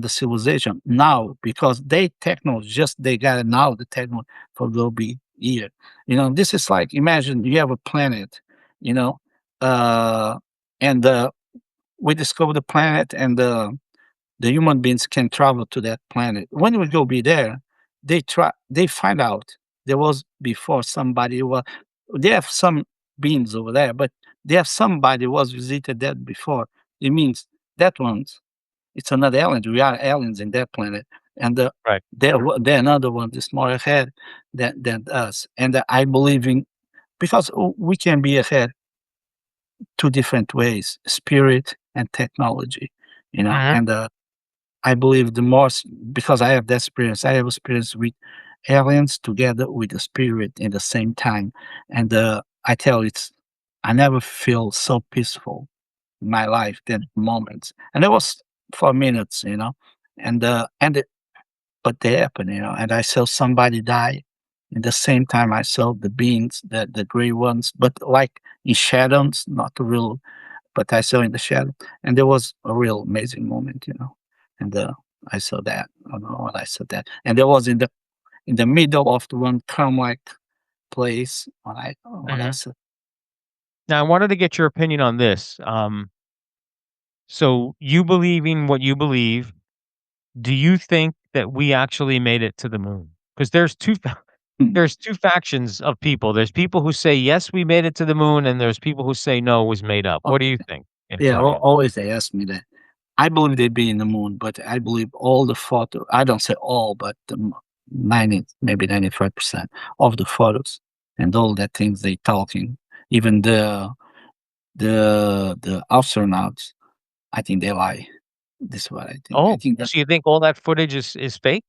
civilization now because they got it now the technology for will be here. This is like imagine you have a planet, you know, uh, and we discover the planet and the human beings can travel to that planet. When we go be there, they find out there was before somebody was they have some beings over there, but they have somebody was visited that before. It means that one's it's another alien. We are aliens in that planet, and Right. there another one is more ahead than us. And I believe in because we can be ahead two different ways: spirit and technology. Mhm. And I believe the most because I have that experience. I have experience with aliens together with the spirit in the same time, and I tell you, I never feel so peaceful in my life than moments, and it was for minutes, but they happen, and I saw somebody die. In the same time, I saw the beings, the gray ones, but like in shadows, not real, but I saw in the shadow, and there was a real amazing moment, and I saw that. I don't know what I saw that, and there was in the middle of the one calm like place when I Mhm. saw. Now I wanted to get your opinion on this. So you believing what you believe, do you think that we actually made it to the moon? Because there's 2 factions of people. There's people who say, "Yes, we made it to the moon," and there's people who say, "No, it was made up." What do Okay, you think? If yeah, so, yeah. always they ask me that. I believe they be in the moon, but I believe all the photo. I don't say all, but 90, maybe 95% of the photos and all the things they talking, even the astronauts, I think they lie. This is what I think. I Oh, think that so you think all that footage is fake?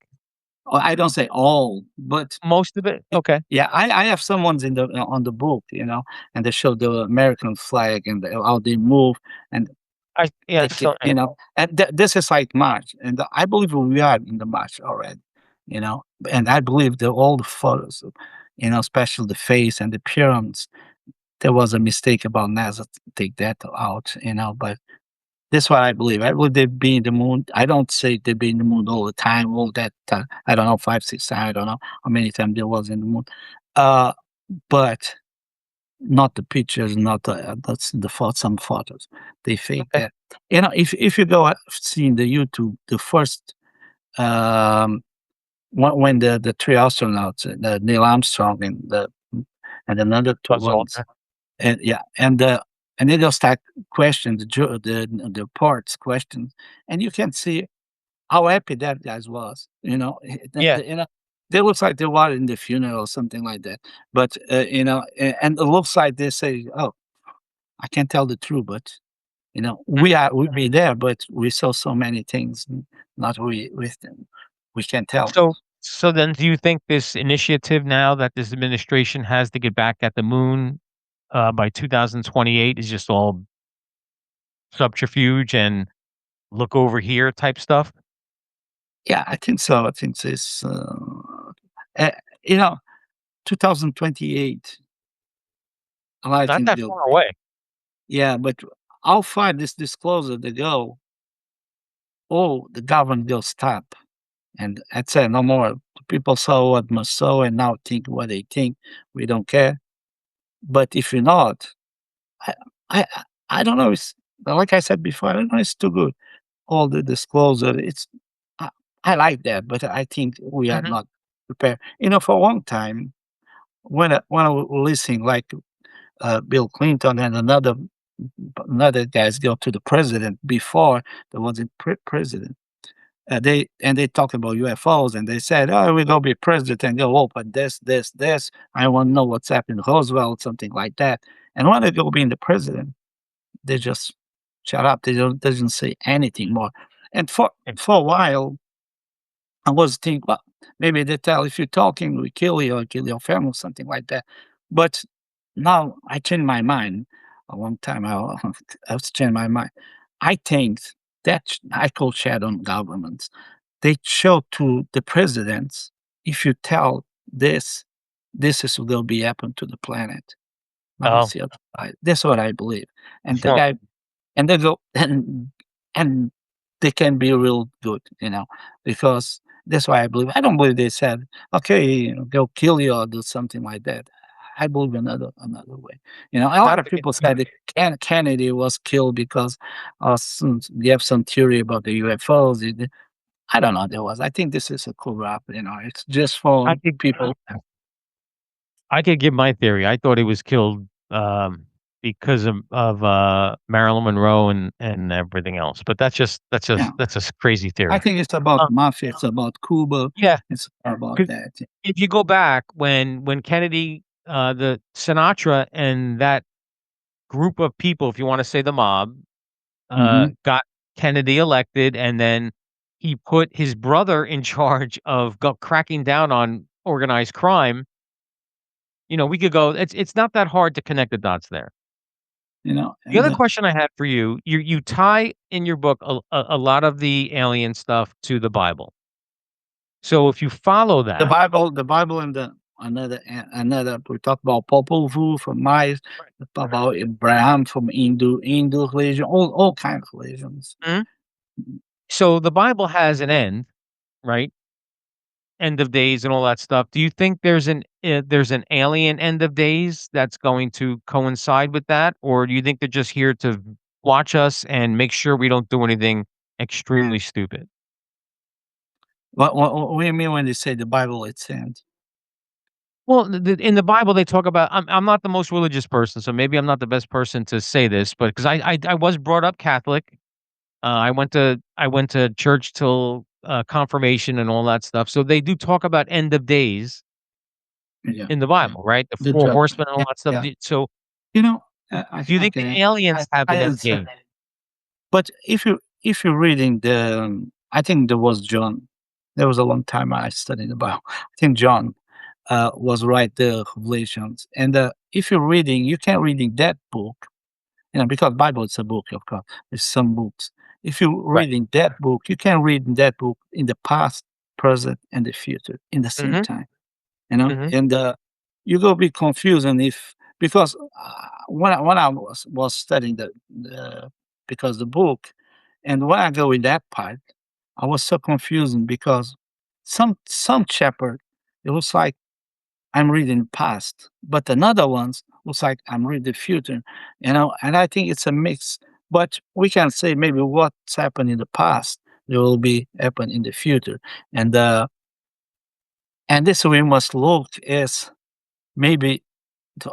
I don't say all, but Most of it? Okay. yeah, I have someone's in the on the book, and they show the American flag and how they move, and Yeah, they so and this is like March, and I believe we are in the March already, and I believe that all the photos, especially the face and the pyramids, there was a mistake about NASA to take that out, but that's what I believe. I believe they've been in the moon. I don't say they've been in the moon all the time, all that time. I don't know, 5, 6 times. I don't know how many times there was in the moon. Uh, but not the pictures, not that's some photos. They fake okay. that. If you go see in the YouTube, the first um, when the three astronauts, Neil Armstrong and another two Buzz ones, Aldrin. and yeah, and they just start question the parts questions, and you can see how happy that guys was. Yeah. They looks like they were in the funeral or something like that. But and it looks like they say, "Oh, I can't tell the truth, but Mm. we be there, but we saw so many things, not we with them. We can't tell." So then do you think this initiative now that this administration has to get back at the moon, by 2028 is just all subterfuge and look over here type stuff? Yeah, I think so. I think it's uh, you know 2028. A lot of Not things that will. far away. Yeah, but how far this disclosure they go, oh, the government will stop. And I'd say no more. People saw what must saw and now think what they think. We don't care. But if you're not, I I I don't know. It's like I said before, I don't know it's too good. All the disclosure, I, I like that, but I think we are Mhm. not prepared. For a long time, when I was listening, like Bill Clinton and another guys go to the president before there was a president. They talk about UFOs and they said, "Oh, we're gonna be president and go open this, this, this. I want to know what's happening to Roosevelt, something like that." And when they go being the president, they just shut up. They don't doesn't say anything more. And Yeah. for a while, I was thinking, well, maybe they tell if you're talking, we kill you or kill your family, something like that. But now I changed my mind. A long time I've changed my mind. I think that I call shadow governments. They show to the presidents if you tell this is what will be happen to the planet. Now it's Oh, the other side. That's what I believe. And the huh. guy and they go and they can be real good, because that's why I believe. I don't believe they said, "Okay, go kill you" or do something like that. I believe another way. A lot Not of the people said that Kennedy was killed because they have some theory about the UFOs. I don't know. There was. I think this is a corrupt. It's just for I could people. I could give my theory. I thought he was killed, because of Marilyn Monroe and everything else, but Yeah, that's a crazy I theory. think it's about Um, mafia. It's about Cuba. yeah, It's about 'cause that. if you go back when Kennedy, the Sinatra and that group of people, if you wanna say the mob, Hmm. got Kennedy elected, and then he put his brother in charge of go cracking down on organized crime, we could go it's not that hard to connect the dots there. The And other question I had for you, you tie in your book a lot of the alien stuff to the Bible. So if you follow that the Bible, and another. We talk about Popol Vuh from Maya, we talk about Abraham from Hindu religion, all kind of religions. Mhm. So the Bible has an end, right? End of days and all that stuff. Do you think there's an alien end of days that's going to coincide with that? Or do you think they're just here to watch us and make sure we don't do anything extremely stupid? What do you mean when they say the Bible it's sand? Well, in the Bible, they talk about I'm not the most religious person, so maybe I'm not the best person to say this, but because I was brought up Catholic, I went to church till confirmation and all that stuff. So they do talk about end of days Yeah, in the yeah. Bible, right? The The four judgment. horsemen and all Yeah, that stuff. yeah. So You know, do you think the okay, aliens have I an end understand. game? But if you're reading the, I think there was John. There was a long time I studied the Bible. I think John was right the Revelations, and if you're reading, you can reading that book, because Bible is a book, of course. There's some books. If you're Right. reading that book, you can read in that book in the past, present, and the future in the same Mhm, time. mhm, And you go be confused, and if because when I was studying the because the book, and when I go in that part, I was so confusing because some chapter it looks like I'm reading past, but another ones looks like I'm reading future, and I think it's a mix. But we can say maybe what's happened in the past there will be happen in the future, and this we must look is maybe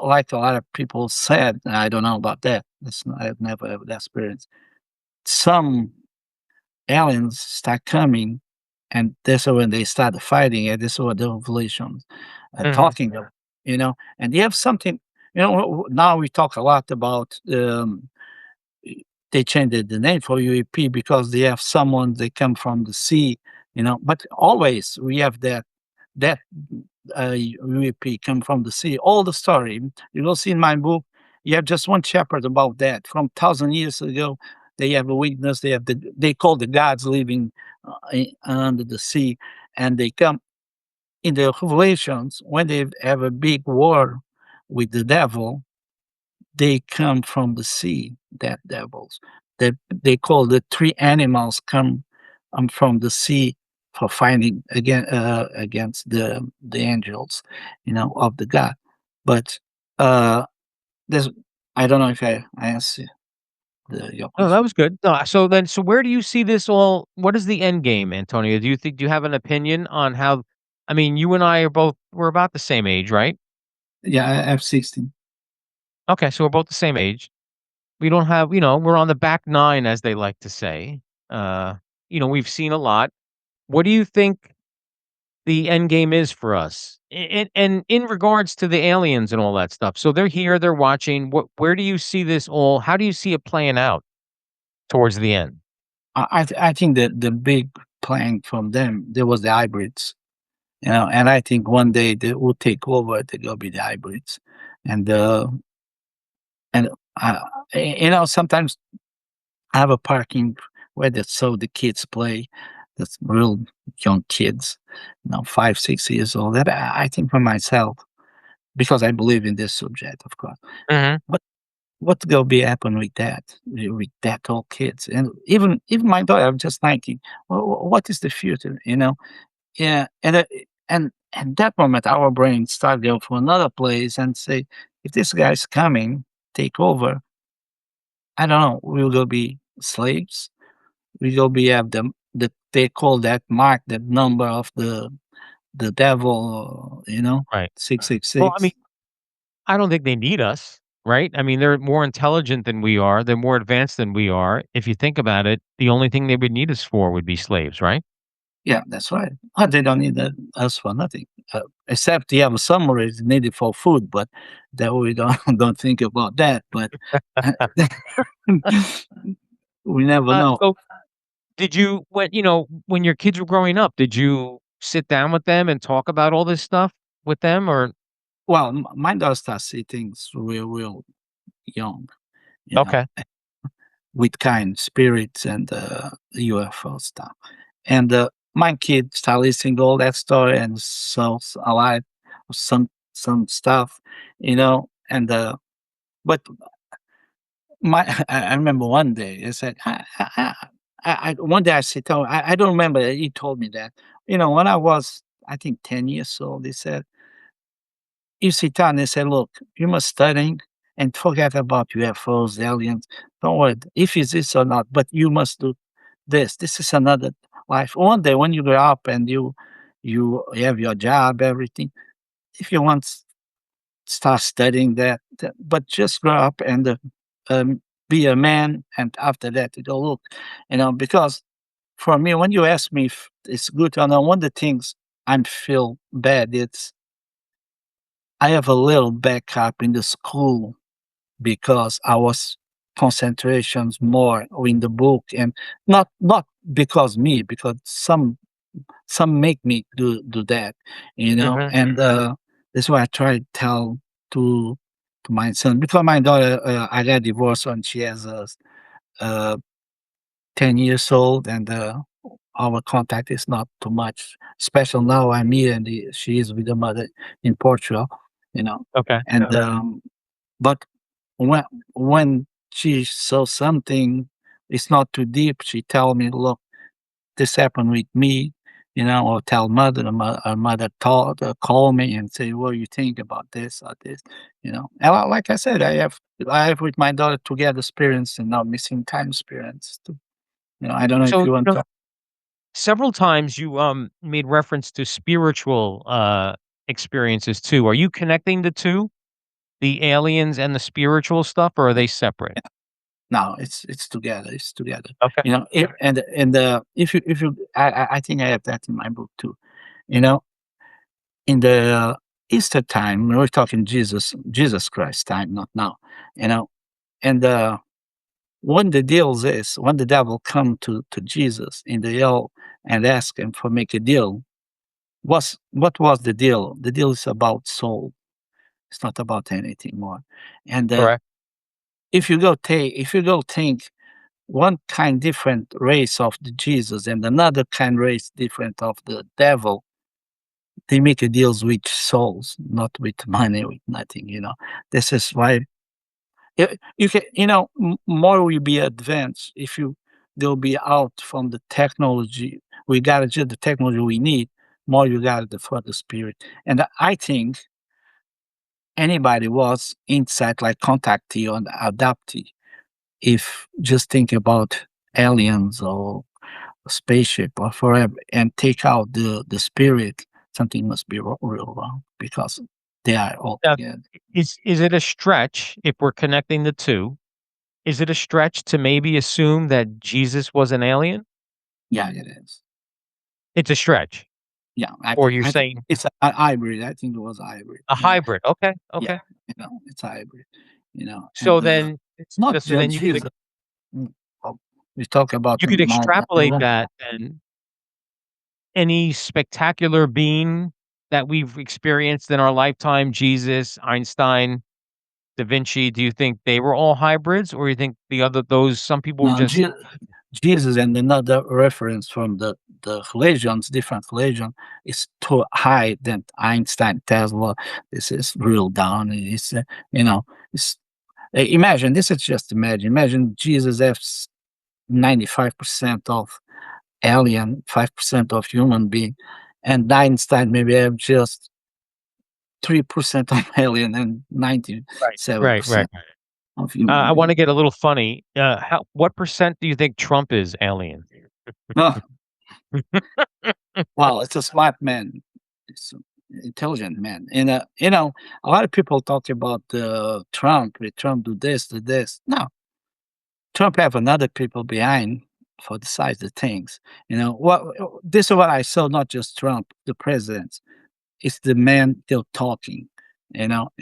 like a lot of people said. I don't know about that. I've never had that experience. Some aliens start coming, and this is when they start fighting, and this is what the revelations are mhm. talking about, and they have something, now we talk a lot about, they changed the name for UAP because they have someone, they come from the sea, but always we have that UAP come from the sea. All the story you will see in my book. You have just one chapter about that from 1,000 years ago. They have a witness. They call the gods living under the sea, and they come in the Revelations when they have a big war with the devil. They come from the sea. That devils. They call the three animals come from the sea for fighting against the angels, of the God. But uh, there's I don't know if I answer your No, that question. was good. No, so where do you see this all what is the end game, Antonio? Do you have an opinion on how I mean, you and I we're about the same age, right? Yeah, I have 16. Okay, so we're both the same age. We don't have, we're on the back nine, as they like to say. Uh, we've seen a lot. What do you think the end game is for us? And in regards to the aliens and all that stuff. So they're here, they're watching. Where do you see this all? How do you see it playing out towards the end? I think that the big plan from them there was the hybrids, and I think one day they will take over. They will be the hybrids, and and uh, sometimes I have a parking where so the kids play. That's real young kids, 5, 6 years old. That I think for myself because I believe in this subject, of course. Mhm. But what will be happen with that, with that all kids, and even my daughter, I'm just 19. What is the future? Yeah, and that moment, our brain start go for another place and say, if this guy's coming, take over. I don't know. We will be slaves. We will be have the they call that mark, that number of the devil. Right. Six six Well, I mean, six. I don't think they need us, right? I mean, they're more intelligent than we are. They're more advanced than we are. If you think about it, the only thing they would need us for would be slaves, right? Yeah, that's right. They don't need us for nothing, except yeah, some is needed for food, but that we don't don't think about that. But we never know. So did you when your kids were growing up, did you sit down with them and talk about all this stuff with them or Well, my daughter starts see things real young, you know, okay. with kind spirits and UFO stuff. And my kid start listening all that story and so alive some stuff, and but my I remember one day I said one day I said, oh, I don't remember he told me that, when I was I think 10 years old, he said, you sit down and say, look, you must study and forget about UFOs, aliens. Don't worry if it's this or not, but you must do this. This is another life. One day when you grow up and you have your job, everything, if you want start studying that, but just grow up and be a man, and after that, you go look, because for me, when you ask me if it's good or not, one of the things I feel bad, it's I have a little backup in the school because I was concentrations more in the book, and not because me, because some make me do that, Mhm. and that's why I try to tell to to my son, because my daughter, I got divorced when she has uh 10 years old, and our contact is not too much. Special now I'm here, and she is with the mother in Portugal, you know. Okay. And but when when she saw something, it's not too deep. She tell me, "Look, this happened with me," or tell mother. Her mother call me and say, "What do you think about this or this?" And like I said, I have with my daughter together experience and now missing time experience too. I don't know if So, you want to. several times you, made reference to spiritual, experiences too. Are you connecting the 2? The aliens and the spiritual stuff, or are they separate? No, it's together. It's together. Okay. If you, I think I have that in my book too. You know, in the Easter time, we're talking Jesus Christ time, not now. You know, and when the deals is when the devil come to Jesus in the hell and ask him for make a deal, what was the deal? The deal is about soul. It's not about anything more. And Correct. if you go think one kind different race of the Jesus and another kind race different of the devil, they make a deals with souls, not with money, with nothing. This is why you can, more will be advanced if you they'll be out from the technology. We got just the technology we need. More you got the for the spirit, and I think anybody was inside like contactee or adoptee. If just think about aliens or spaceship or forever and take out the spirit, something must be real wrong because they are all Now, together. is it a stretch if we're connecting the 2? Is it a stretch to maybe assume that Jesus was an alien? Yeah, it is. It's a stretch, Yeah, I or think you're I think saying it's a hybrid. I think it was a hybrid. a hybrid. Okay, Yeah, okay. it's a hybrid. So And then not so then just Jesus. Mm, we talk about you could Mount extrapolate Everest. that then any spectacular being that we've experienced in our lifetime, Jesus, Einstein, Da Vinci, do you think they were all hybrids, or you think those some people were No, just Jesus and another reference from the religions, different religion, is too high than Einstein, Tesla. This is real down. It's you know, it's imagine this is just imagine. Imagine Jesus has 95% of alien, 5% of human being, and Einstein maybe have just 3% of alien and right, right, right. 97% of human I wanna being. get a little funny. How what percent do you think Trump is alien? No, well, it's a smart man. It's an intelligent man. And a lot of people talk about Trump. Trump do this, do this. No, Trump have another people behind for decide the things. What this is what I saw. Not just Trump, the president. It's the man still talking.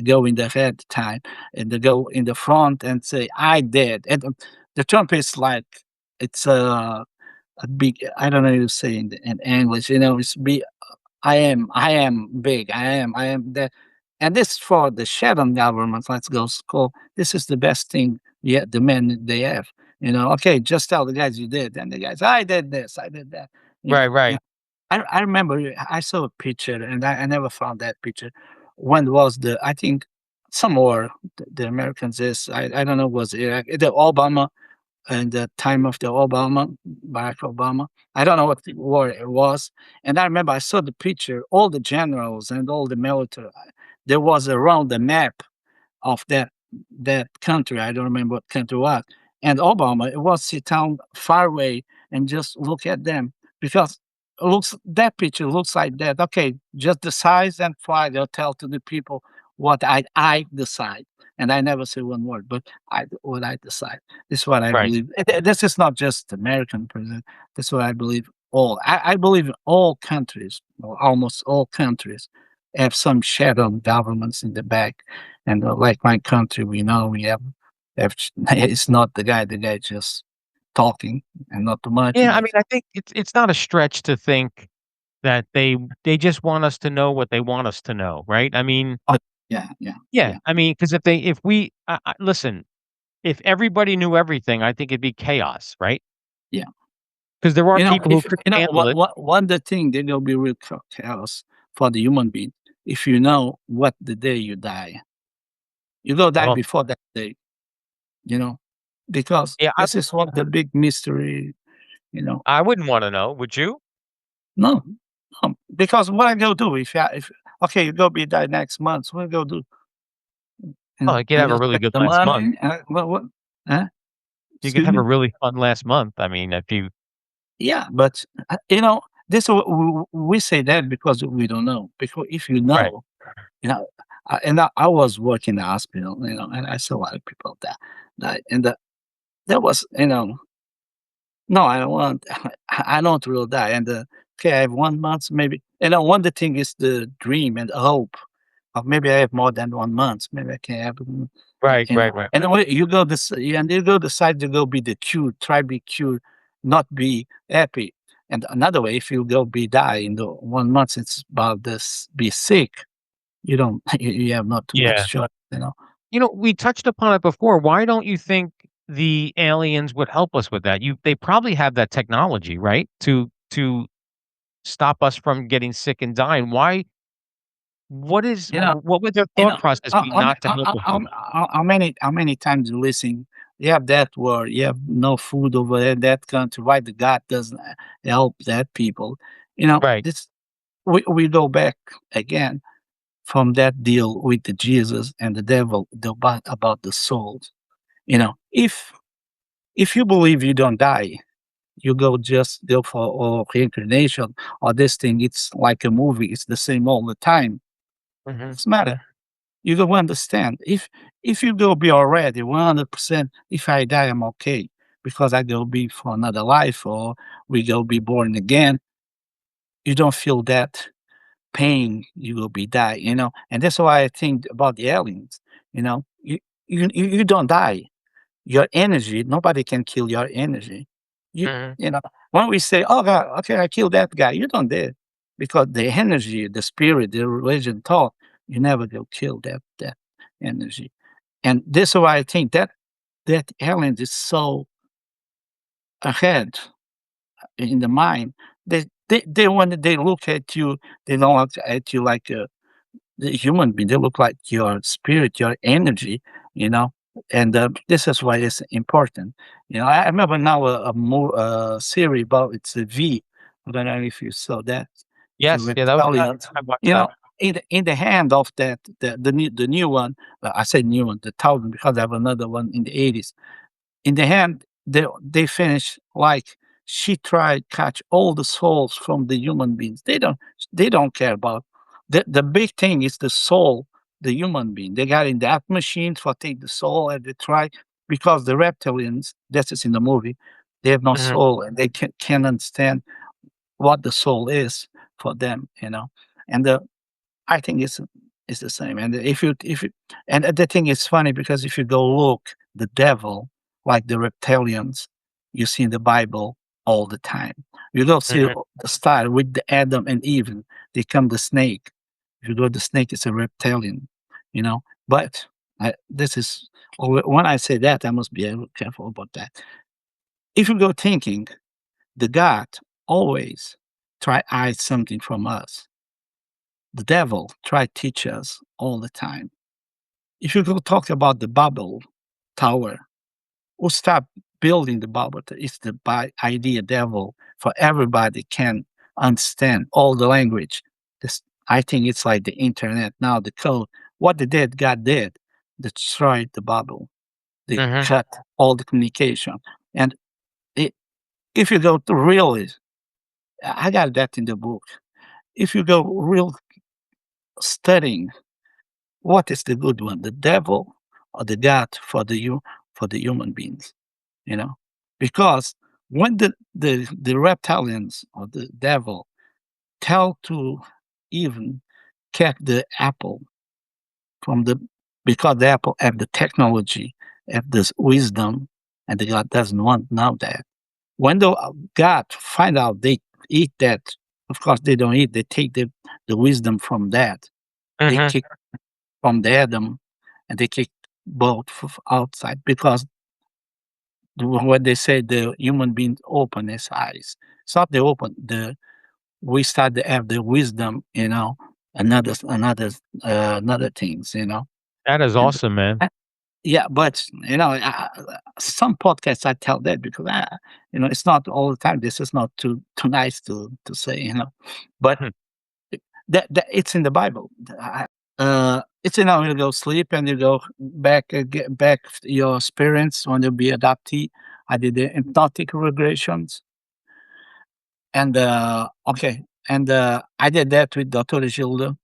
Go in the head time and they go in the front and say, "I did." And the Trump is like it's a big. I don't know how to say in English. It's big. I am big. I am that. And this for the shadow government. Let's go school. This is the best thing. Yeah, the men they have. Okay, just tell the guys you did, and the guys, I did this, I did that. Right, Yeah. right. I remember I saw a picture and I never found that picture. When was I think somewhere the Americans is I don't know was Iraq the Obama and the time of the Barack Obama. I don't know what the war it was. And I remember I saw the picture, all the generals and all the military. There was around the map of that country. I don't remember what country was. And Obama, it was sit down far away and just look at them because that picture looks like that. Okay, just the size and fly. They'll tell to the people what I decide, and I never say one word, but what I decide. This is what I Right. believe. This is not just American president. This is what I believe. I believe all countries, or almost all countries, have some shadow governments in the back, and like my country, we know we have. It's not the guy. The guy just talking and not too much. Yeah, I mean, I think it's not a stretch to think that they just want us to know what they want us to know, right? I mean, Oh, yeah, yeah, yeah, yeah, I mean, because if we listen, if everybody knew everything, I think it'd be chaos, right? yeah. Because there are You know, people who if could you know handle it. one the thing that will be real chaos for the human being, if you know what the day you die, you go die Well, before that day, you know, because yeah, this is one of the big mystery, you know. I wouldn't wanna know, would you? No, no, because what I go do if okay, you go be die next month, what I go do? You Oh, know, you could I have a just really take good the last month. money. What? Huh? You could Excuse have a me. really fun last month. I mean, if you Yeah, but you know, this we say that because we don't know. Because if you right. know, you know, I was working in the hospital, you know, and I saw a lot of people that died, and that was, you know, no, I don't want, I don't really die, and okay, I have 1 month, maybe, you know, one the thing is the dream and hope of maybe I have more than 1 month, maybe I can have, Right, you know, right, right. and when you go this, and you go decide to go be the cute, try be cute, not be happy, and another way, if you go be die in the 1 month, it's about this be sick. You don't you have not too Yeah. much choice, you know? You know, we touched upon it before. Why don't you think the aliens would help us with that? They probably have that technology, right? To stop us from getting sick and dying. Why You know what would their you thought know, process be not to help us with it? how many times you listen, you have that word, you have no food over there in that country, why the God doesn't help that people? You know, Right. this we go back again from that deal with the Jesus and the devil, about the souls. You know, if you believe you don't die, you go just go for reincarnation or this thing, it's like a movie, it's the same all the time. Mhm. It's matter. You go understand. If you go be already 100%, if I die, I'm okay because I go be for another life or we go be born again. You don't feel that pain. You will be die. You know, and that's why I think about the aliens. You know, you don't die. Your energy, nobody can kill your energy. You Mhm. you know, when we say, "Oh God, okay, I killed that guy," you don't did because the energy, the spirit, the religion taught you never go kill that energy. And this is why I think that alien is so ahead in the mind. They when they look at you, they don't look at you like the human being. They look like your spirit, your energy, you know. And this is why it's important. You know, I remember now a series about it's a V. I don't know if you saw that. It's a Yes, yeah, that was reptilian. I watched You that. know, in the hand of that the new one. I say new one, the thousand because I have another one in the 80s. In the hand, they finish like she tried catch all the souls from the human beings. They don't care about the big thing is the soul, the human being. They got in that machine for take the soul and they try because the reptilians, that is in the movie, they have no Mhm. soul and they can't understand what the soul is for them, you know. And I think it's the same. And if you and the thing is funny because if you go look, the devil, like the reptilians, you see in the Bible all the time. You don't see Mhm. the style with the Adam and Eve, they come the snake. If you go, the snake is a reptilian, you know. But this is when I say that, I must be a little careful about that. If you go thinking, the God always try hide something from us. The devil try teach us all the time. If you go talk about the Babel Tower, who stop building the Babel? It's the idea devil for everybody can understand all the language. This, I think it's like the internet now. The code. What they did, God did, destroyed the Babel. They Mhm. cut all the communication. And it, if you go to really, I got that in the book. If you go real studying what is the good one, the devil or the God for for the human beings? You know, because when the reptilians or the devil tell to even catch the apple from the because the apple have the technology, have this wisdom, and the God doesn't want now that. When the God find out they eat that, of course they don't eat. They take the wisdom from that. They Mhm. kick from the Adam, and they kick both outside because what they say the human being open his eyes. It's not the open. The we start to have the wisdom, another things, That is and awesome, man. yeah, but some podcasts I tell that because it's not all the time. This is not too nice to say, but Hmm. that it's in the Bible. It's you go sleep and you go back get back your experience when you be adoptee. I did the hypnotic regressions and okay, and I did that with Dr. Gilda,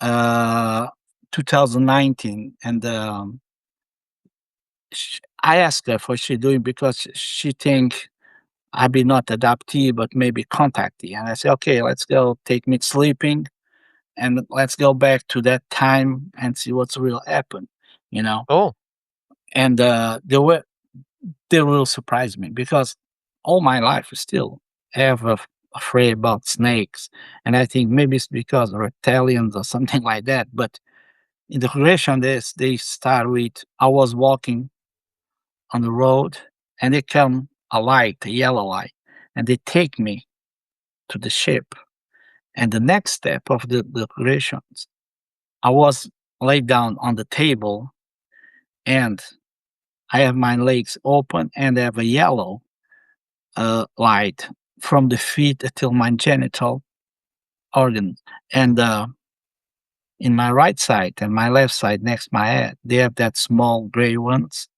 uh, 2019, and I asked her what she doing because she think I be not adoptee but maybe contactee, and I said okay, let's go take me sleeping and let's go back to that time and see what's real happened, you know. Oh, And they will surprise me because all my life is still ever afraid about snakes, and I think maybe it's because of reptilians or something like that. But in the creation, this they start with I was walking on the road, and they come a light, a yellow light, and they take me to the ship. And the next step of the creations, I was laid down on the table, and I have my legs open, and I have a yellow light from the feet till my genital organ. And in my right side and my left side next to my head, they have that small gray ones.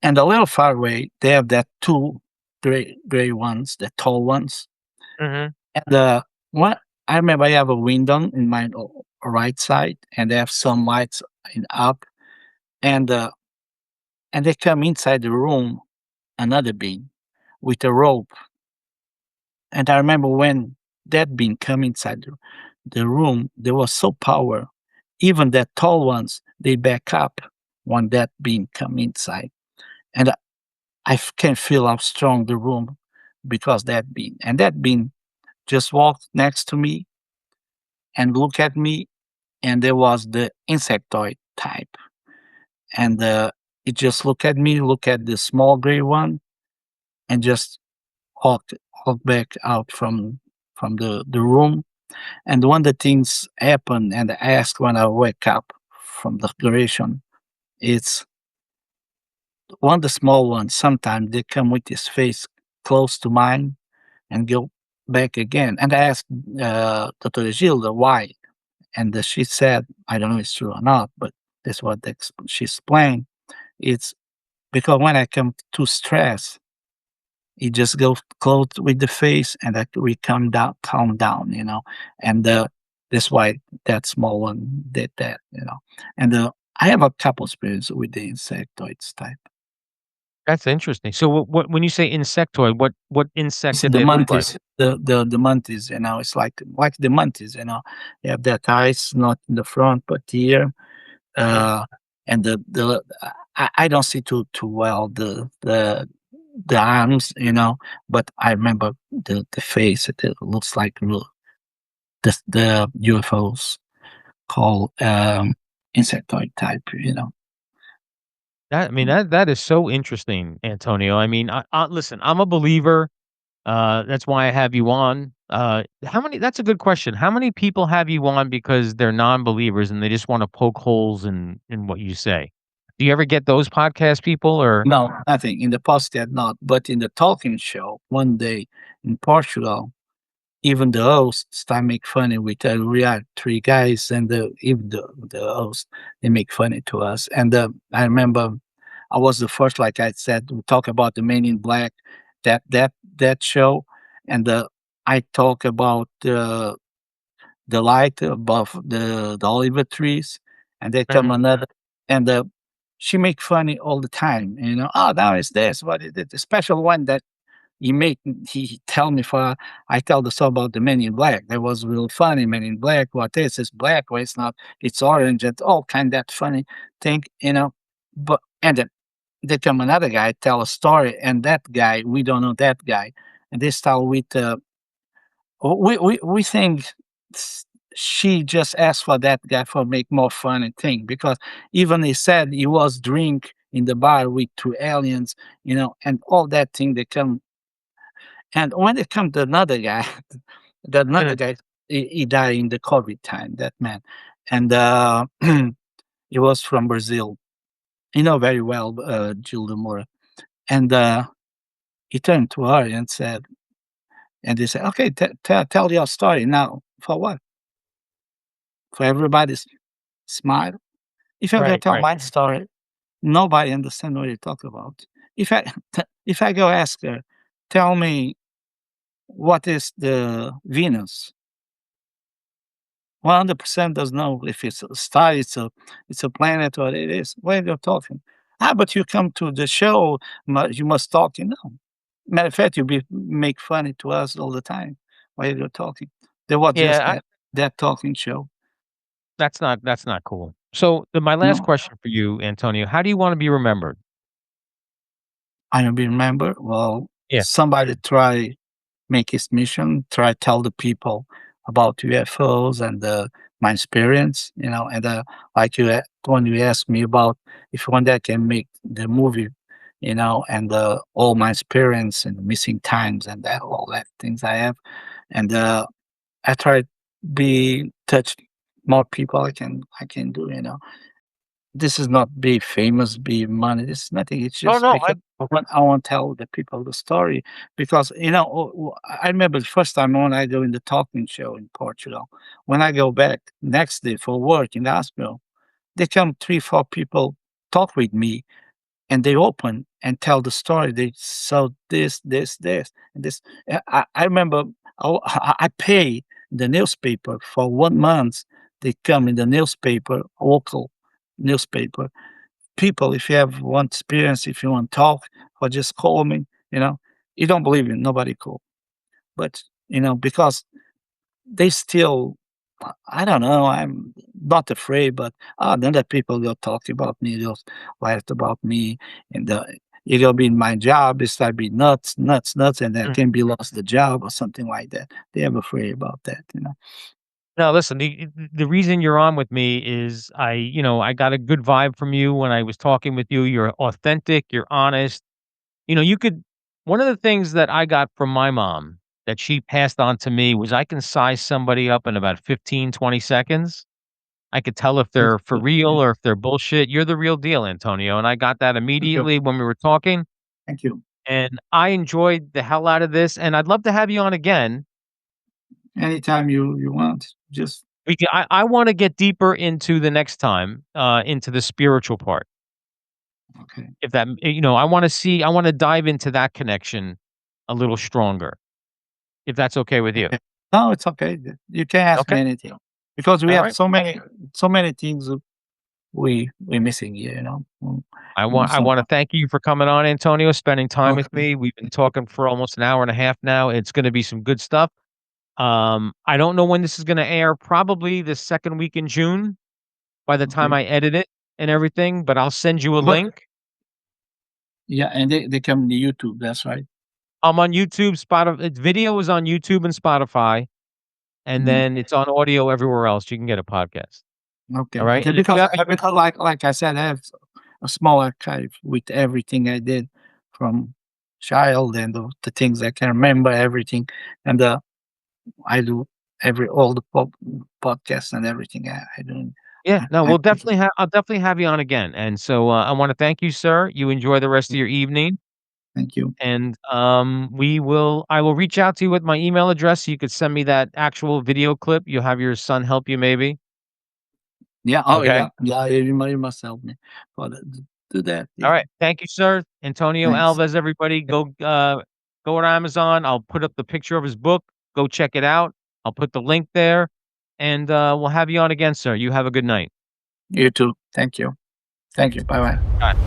And a little far away, they have that two gray ones, the tall ones. mhm. And one, I remember I have a window in my right side, and they have some lights in up, and they come inside the room, another being with a rope. And I remember when that being come inside the room, there was so power. Even that tall ones, they back up when that being come inside. And can feel how strong the room because that being. And that being just walked next to me and look at me, and there was the insectoid type. And it just look at me, look at the small gray one, and just walked back out from the room. And when the things happen and I ask when I wake up from the duration, it's one the small ones. Sometimes they come with his face close to mine and go back again. And I asked Dr. Gilda why, and she said, I don't know if it's true or not, but that's what she explained. It's because when I come to stress, it just goes close with the face, and that we calm down, and that's why that small one did that, and I have a couple experience with the insectoids type. That's interesting. So what when you say insectoid, what insect It's did the they look like? mantis, the mantis, it's like the mantis, you have that eyes not in the front but here, Mhm. uh, and I don't see too well the arms, but I remember the face. It looks like the UFOs called insectoid type. That I mean, that is so interesting, Antonio. I mean, listen, I'm a believer. That's why I have you on. How many that's a good question. How many people have you on because they're non-believers and they just wanna poke holes in what you say? Do you ever get those podcast people or No, nothing in the podcast, not. But in the talking show, one day in Portugal, even the host start make funny with we are three guys, and even the host they make funny to us. And I remember I was the first, like I said, to talk about the Men in Black, that show, and I talk about the light above the olive trees, and there come Mhm. another, and she make funny all the time. You know, oh, now it's this, what is it? The special one that he tell me for. I tell the story about the Men in Black. That was real funny. Men in Black. What is? It's black. Well, it's not. It's orange. And all kind that funny thing. You know, but and then they come another guy tell a story, and that guy we don't know that guy, and they start with we think s- she just asked for that guy for make more funny thing because even he said he was drink in the bar with two aliens, you know, and all that thing they come, and when it come to another guy, that another Mhm. guy, he died in the COVID time, that man, and he was from Brazil. You know very well, Gilda Moura, and he turned to her and said, and they said, "Okay, tell your story now. For what? For everybody's smile? If I go Right, tell right. my story, nobody understand what you talk about. If I if I go ask her, tell me what is the Venus? 100% doesn't know if it's a star, it's a planet, what it is. What are you talking? Ah, but you come to the show, you must talk. You know. Matter of fact, you make funny to us all the time. Why are you talking? There was just Yeah, that talking show. that's not cool. So, my last No, question for you, Antonio, how do you wanna be remembered? I don't remember. Well, Yeah. somebody try make his mission, try tell the people about UFOs and my experience, you know, and like when you asked me about if one day I can make the movie, you know, and all my experience and missing times and that all that things I have, and I try be touch more people I can do, you know. This is not be famous, be money. This is nothing. It's Oh, just no, because I want to tell the people the story. Because you know, I remember the first time when I go in the talking show in Portugal. When I go back next day for work in the hospital, they come 3, 4 people talk with me, and they open and tell the story. They saw this, and this. I remember I pay the newspaper for 1 month. They come in the newspaper, local newspaper. People, if you have one experience, if you want to talk, or just call me, you know, you don't believe in nobody call. But, you know, because they still, I don't know, I'm not afraid, but then the people go talk about me, they'll laugh about me, and you go be in my job, it start be nuts, nuts, nuts, and then Mhm. can be lost the job or something like that. They are afraid about that, you know. No, listen, the reason you're on with me is I got a good vibe from you when I was talking with you. You're authentic, you're honest. You could one of the things that I got from my mom that she passed on to me was I can size somebody up in about 15, 20 seconds. I could tell if That's they're for good. real Yeah. or if they're bullshit. You're the real deal, Antonio, and I got that Thank you. immediately when we were talking, Thank you. and I enjoyed the hell out of this, and I'd love to have you on again. Anytime you want, just I wanna get deeper into the next time, into the spiritual part. okay. If that I wanna dive into that connection a little stronger, if that's okay with you. Okay. No, it's okay. You can ask me Okay. anything because we have Alright. so many things we missing here. You know, I so wanna thank you for coming on, Antonio, spending time with okay, me. We've been talking for almost an hour and a half now. It's gonna be some good stuff. I don't know when this is gonna air, probably the 2nd week in June by the time okay. I edit it and everything, but I'll send you a But link. yeah, and they come to YouTube. That's right. I'm on YouTube, video is on YouTube and Spotify, and Mhm. then it's on audio everywhere else you can get a podcast. Okay, Alright? okay. And if you Because have any because like I said, I have a small archive with everything I did from child and the things I can remember everything, and I do every all the podcasts and everything I do. Yeah, no, I I'll definitely have you on again, and so, I wanna thank you, sir. You enjoy the rest of your evening, thank you. and, I will reach out to you with my email address so you could send me that actual video clip. You'll have your son help you maybe, Yeah. Oh, okay? yeah. Yeah. You must help me for do that. Yeah. Alright, thank you, sir. Antonio Thanks. Alves, everybody, go on Amazon. I'll put up the picture of his book. Go check it out. I'll put the link there. and we'll have you on again, sir. You have a good night. You too. Thank you. Thank you. Bye bye. Bye.